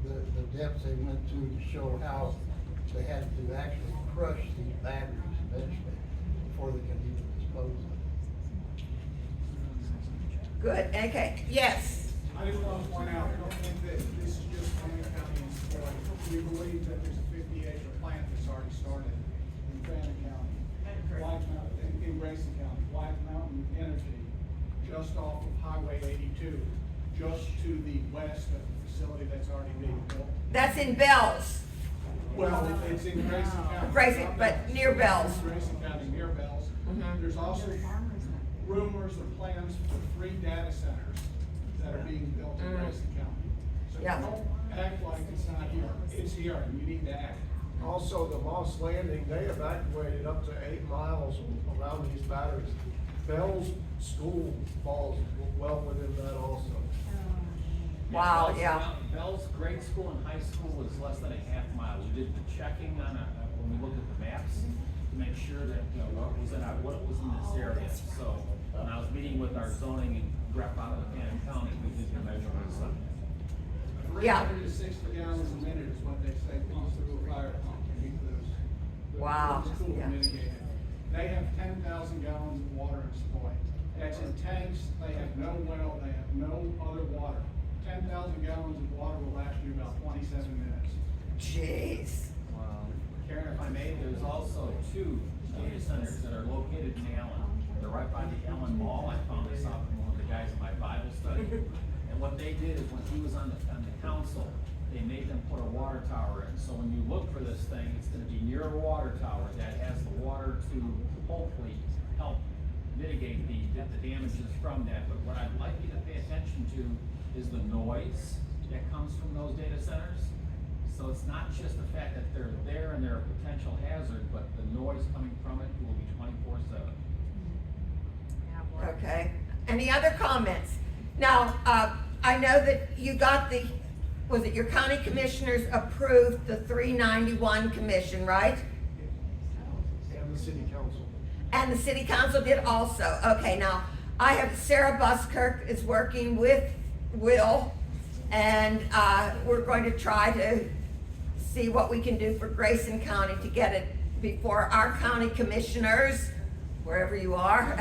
the depths they went to show how they had to actually crush these batteries eventually before they can even dispose of them. Good, okay, yes. I just want to point out, I don't think that this is just Fannin County and Savoy. We believe that there's a 50-acre plant that's already started in Fannin County. Black Mountain, in Grayson County, Black Mountain Energy, just off of Highway 82, just to the west of the facility that's already being built. That's in Bells. Well, it's in Grayson County. Grayson, but near Bells. Grayson County, near Bells. Mhm. There's also rumors of plans for 3 data centers that are being built in Grayson County. So Yeah. don't act like it's not here. It's here, and you need to act. Also, the Moss Landing, they evacuated up to 8 miles around these batteries. Bell's school falls well within that also. Wow, Bell's- yeah. Bell's grade school and high school is less than a half mile. We did the checking on, when we looked at the maps, to make sure that, what was in this area. So, when I was meeting with our zoning and rep out of Fannin County, we did the measurements on that. Yeah. 300 to 60 gallons a minute is what they say goes through a fire pump to keep those. Wow, those cool yeah. mitigated. They have 10,000 gallons of water in Savoy. That's in tanks, they have no well, they have no other water. 10,000 gallons of water will last you about 27 minutes. Jeez. Karen, if I may, there's also 2 data centers that are located in Allen. They're right by the Allen Mall. I found this out from one of the guys in my Bible study. And what they did is when he was on the council, they made them put a water tower in. So when you look for this thing, it's gonna be near a water tower that has the water to hopefully help mitigate the damages from that. But what I'd like you to pay attention to is the noise that comes from those data centers. So it's not just the fact that they're there and they're a potential hazard, but the noise coming from it will be 24/7. Okay, any other comments? Now, I know that you got was it your county commissioners approved the 391 commission, right? And the city council. And the city council did also. Okay, now, I have Sarah Buskirk is working with Will, and we're going to try to see what we can do for Grayson County to get it before our county commissioners, wherever you are.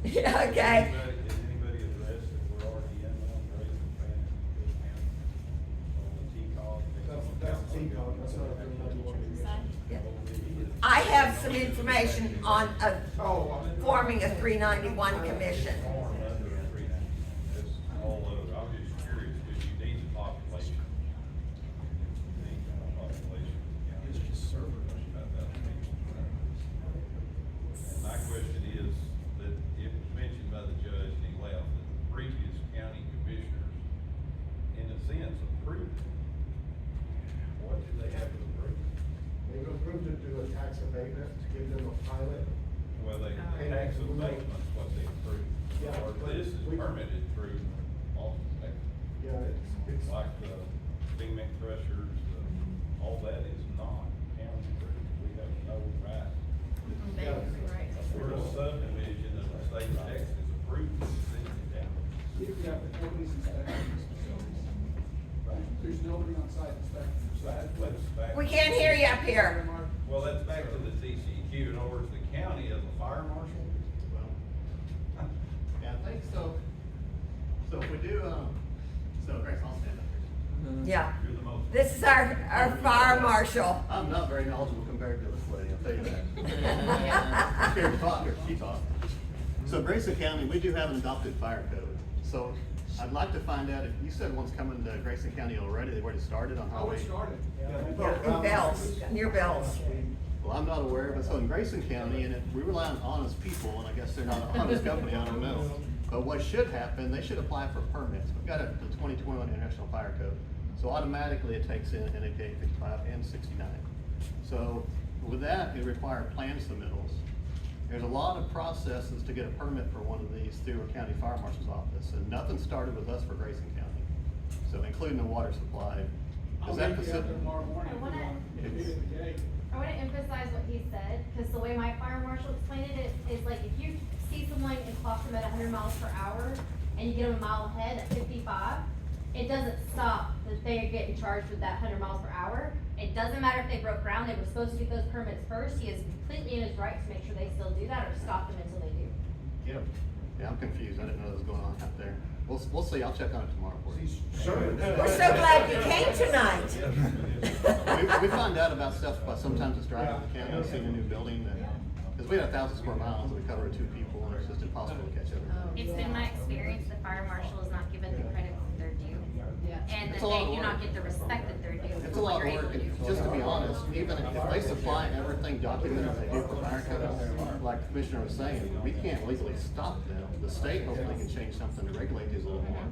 Yeah, okay. Is anybody addressed that we're already in on Grayson, Fannin, That's T-Cog, that's not I have some information on forming a 391 commission. That's all over. I'm just curious, because you need the population. You need the population. It's just server. And my question is that it was mentioned by the judge and he left, that the previous county commissioners, in a sense, approved it. What did they have to approve? They approved it to do a tax abatement to give them a pilot. Well, tax abatement's what they approved. Yeah, Or but this is we- permitted through Austin, Texas. Yeah, it's. Like the cement crushers, all that is not county approved. We have no right. We're a subdivision of the state of Texas approved in the city of Dallas. If you have the nobody's inspecting these facilities. There's nobody on site inspecting. So that's back. We can't hear you up here. Well, that's back to the TCEQ. In other words, the county as a fire marshal. Well, Yeah, I think so. So if we do, so Grace, I'll stand up here. Yeah. You're the most. This is our fire marshal. I'm not very knowledgeable compared to this lady, I'll tell you that. I'm scared to talk, or she talk. So Grayson County, we do have an adopted fire code. So I'd like to find out if, you said one's coming to Grayson County already, they've already started on Oh, highway. it started. Yeah, in Bells, near Bells. Well, I'm not aware, but so in Grayson County, and we rely on honest people, and I guess they're not an honest company, I don't know. But what should happen, they should apply for permits. We've got the 2021 International Fire Code, so automatically it takes in NFPA 55 and 69. So with that, it requires plan submittals. There's a lot of processes to get a permit for one of these through a county fire marshal's office, and nothing started with us for Grayson County. So including the water supply. I'll Does that meet you out there facilitate? tomorrow morning. I wanna- If you hit the gate. I want to emphasize what he said, because the way my fire marshal explained it is like if you see someone and clock them at 100 miles per hour and you get them a mile ahead at 55, it doesn't stop that they are getting charged with that 100 miles per hour. It doesn't matter if they broke ground, they were supposed to get those permits first. He is completely in his right to make sure they still do that or stop them until they do. Yeah. Yeah, I'm confused. I didn't know what was going on out there. We'll see. I'll check on it tomorrow for you. We're so glad you came tonight. We find out about stuff by sometimes it's driving to the county, seeing a new building because we have 1,000 square miles, we cover 2 people, and it's just impossible to catch everything. It's been my experience, the fire marshal is not given the credit that they're due. And It's that a lot they of do not work. get the respect that they're due. It's a for what lot of you're work, able to and do. just to be honest, even if they supply everything documented they do for fire code, like the Commissioner was saying, we can't legally stop them. The state hopefully can change something to regulate these a little more.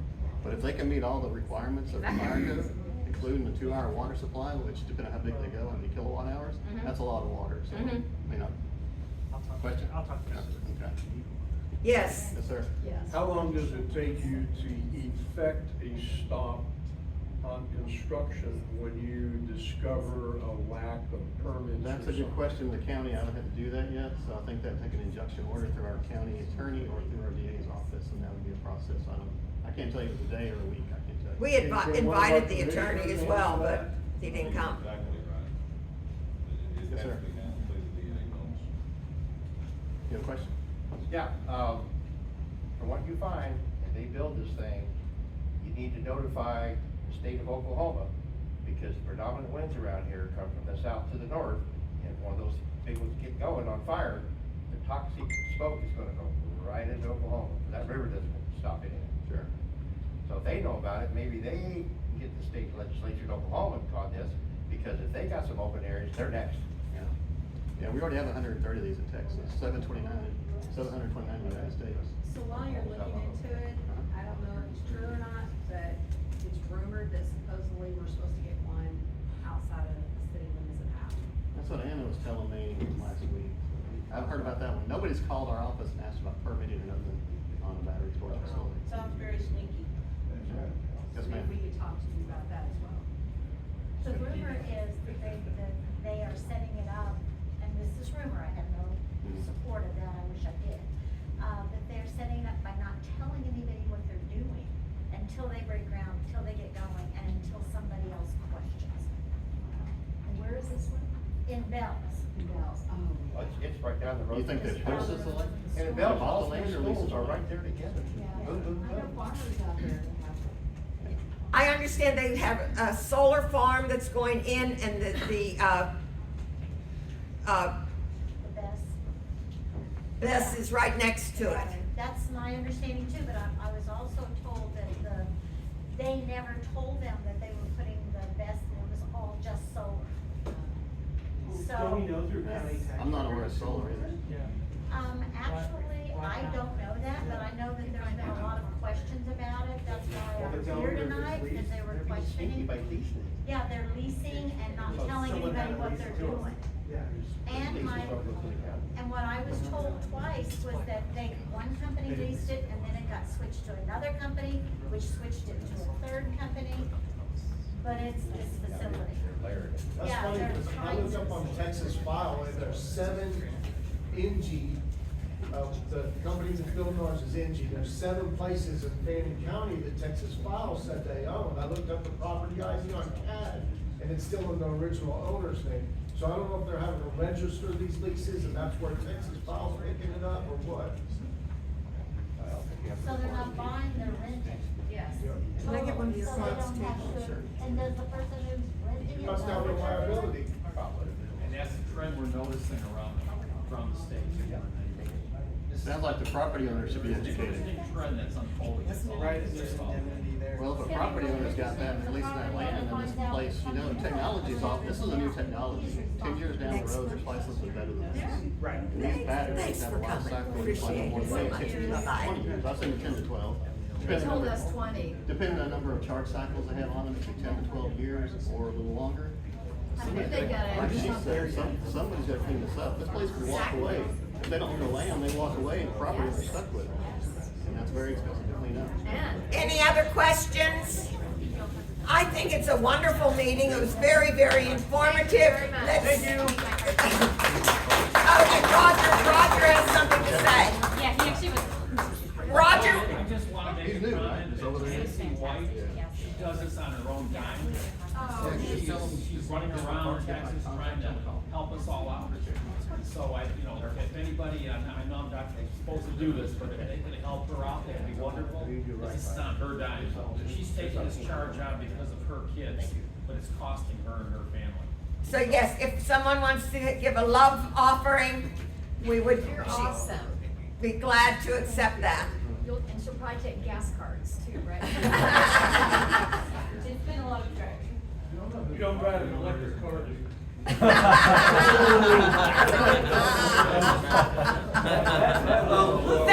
But if they can meet all the requirements of the fire code, including the 2-hour water supply, which depending on how big they go, how many kilowatt hours, that's a lot of water, so, I mean, question? I'll talk to you. Okay. Yes. Yes, sir. How long does it take you to effect a stop on construction when you discover a lack of permits? That's or a good something? question. The county, I haven't had to do that yet, so I think that'd take an injunction order through our county attorney or through our DA's office, and that would be a process. I can't tell you if it's a day or a week, I can't tell you. We invited the attorney as well, but he didn't come. Exactly right. It Yes, has sir. to be done through the DA notes. You have a question? Yeah, from what you find, if they build this thing, you need to notify the state of Oklahoma, because the predominant winds around here come from the south to the north, and if one of those big ones get going on fire, the toxic smoke is gonna go right into Oklahoma. That river doesn't stop it in. Sure. So if they know about it, maybe they can get the state legislature in Oklahoma on this, because if they got some open areas, they're next. Yeah. Yeah, we already have 130 of these in Texas, 729 in the United States. So while you're looking into it, I don't know if it's true or not, but it's rumored that supposedly we're supposed to get one outside of the city limits of Allen. That's what Anna was telling me last week. I haven't heard about that one. Nobody's called our office and asked about permitting or nothing on a battery storage facility. Sounds very sneaky. Yes, So ma'am. maybe we could talk to you about that as well. The rumor is that they are setting it up, and this is rumor, I have no support of that, I wish I did. That they're setting it up by not telling anybody what they're doing until they break ground, until they get going, and until somebody else questions. And where is this one? In Bells. In Dallas. Oh. Well, it's right down the road. You think they post this like? And in Bells, all three schools are right there together. Yeah. Boom, boom, I know boom. farmers out there that have them. I understand they have a solar farm that's going in and the The best. BESS is right next to it. That's my understanding too, but I was also told that they never told them that they were putting the best, it was all just solar. So. Don't we know through county tax? I'm not aware of solar either. Yeah. Actually, I don't know that, but I know that there's been a lot of questions about it, that's why I was here tonight, because they were questioning. By leasing it. Yeah, they're leasing and not telling anybody what they're doing. And what I was told twice was that one company leased it, and then it got switched to another company, which switched it to a third company, but it's this facility. That's Yeah, funny, they're because I trying looked up to- on Texas File, and there's 7 NG, the company that's building ours is NG, there's 7 places in Fannin County that Texas File said they own. I looked up the property ID on CAD, and it's still in the original owner's name. So I don't know if they're having to register these leases, and that's where Texas File's picking it up, or what. So they're not buying, they're renting. Yes. Can I get one of your So they cards don't too? have to- And does the person who's renting it? Must know have no what they're doing? liability. And that's the trend we're noticing around the state. Sounds like the property owner should be educated. Trend that's unfolding. Right, is there some indemnity there? Well, if a property owner's got that, and they're leasing that land in this place, you know, technology's off, this is a new technology. 10 years down the road, there's licenses better than this. Right. And these batteries have a life cycle of like more than 20 years. I've seen 10 to 12. They told us 20. Depending on the number of charge cycles they have on them, it could be 10 to 12 years or a little longer. I knew they got it. Like she said, somebody's gotta clean this up. This place could walk away. If they don't own the land, they walk away and the property owner's stuck with it. And that's very expensive to clean up. Any other questions? I think it's a wonderful meeting. It was very, very informative. Thank you. Oh, and Roger has something to say. Yeah, he actually was. Roger? I just wanna make He's a new, right? comment He's over that there. Nancy White, she does this on her own dime. She's running around Texas trying to help us all out. So if anybody, I know I'm not supposed to do this, but if they can help her out, that'd be wonderful. This is on her dime. She's taking this charge on because of her kids, but it's costing her and her family. So yes, if someone wants to give a love offering, we would You're awesome. be glad to accept that. And she'll probably take gas cards too, right? It's been a lot of drag. You don't drive an electric car, do you? Oh,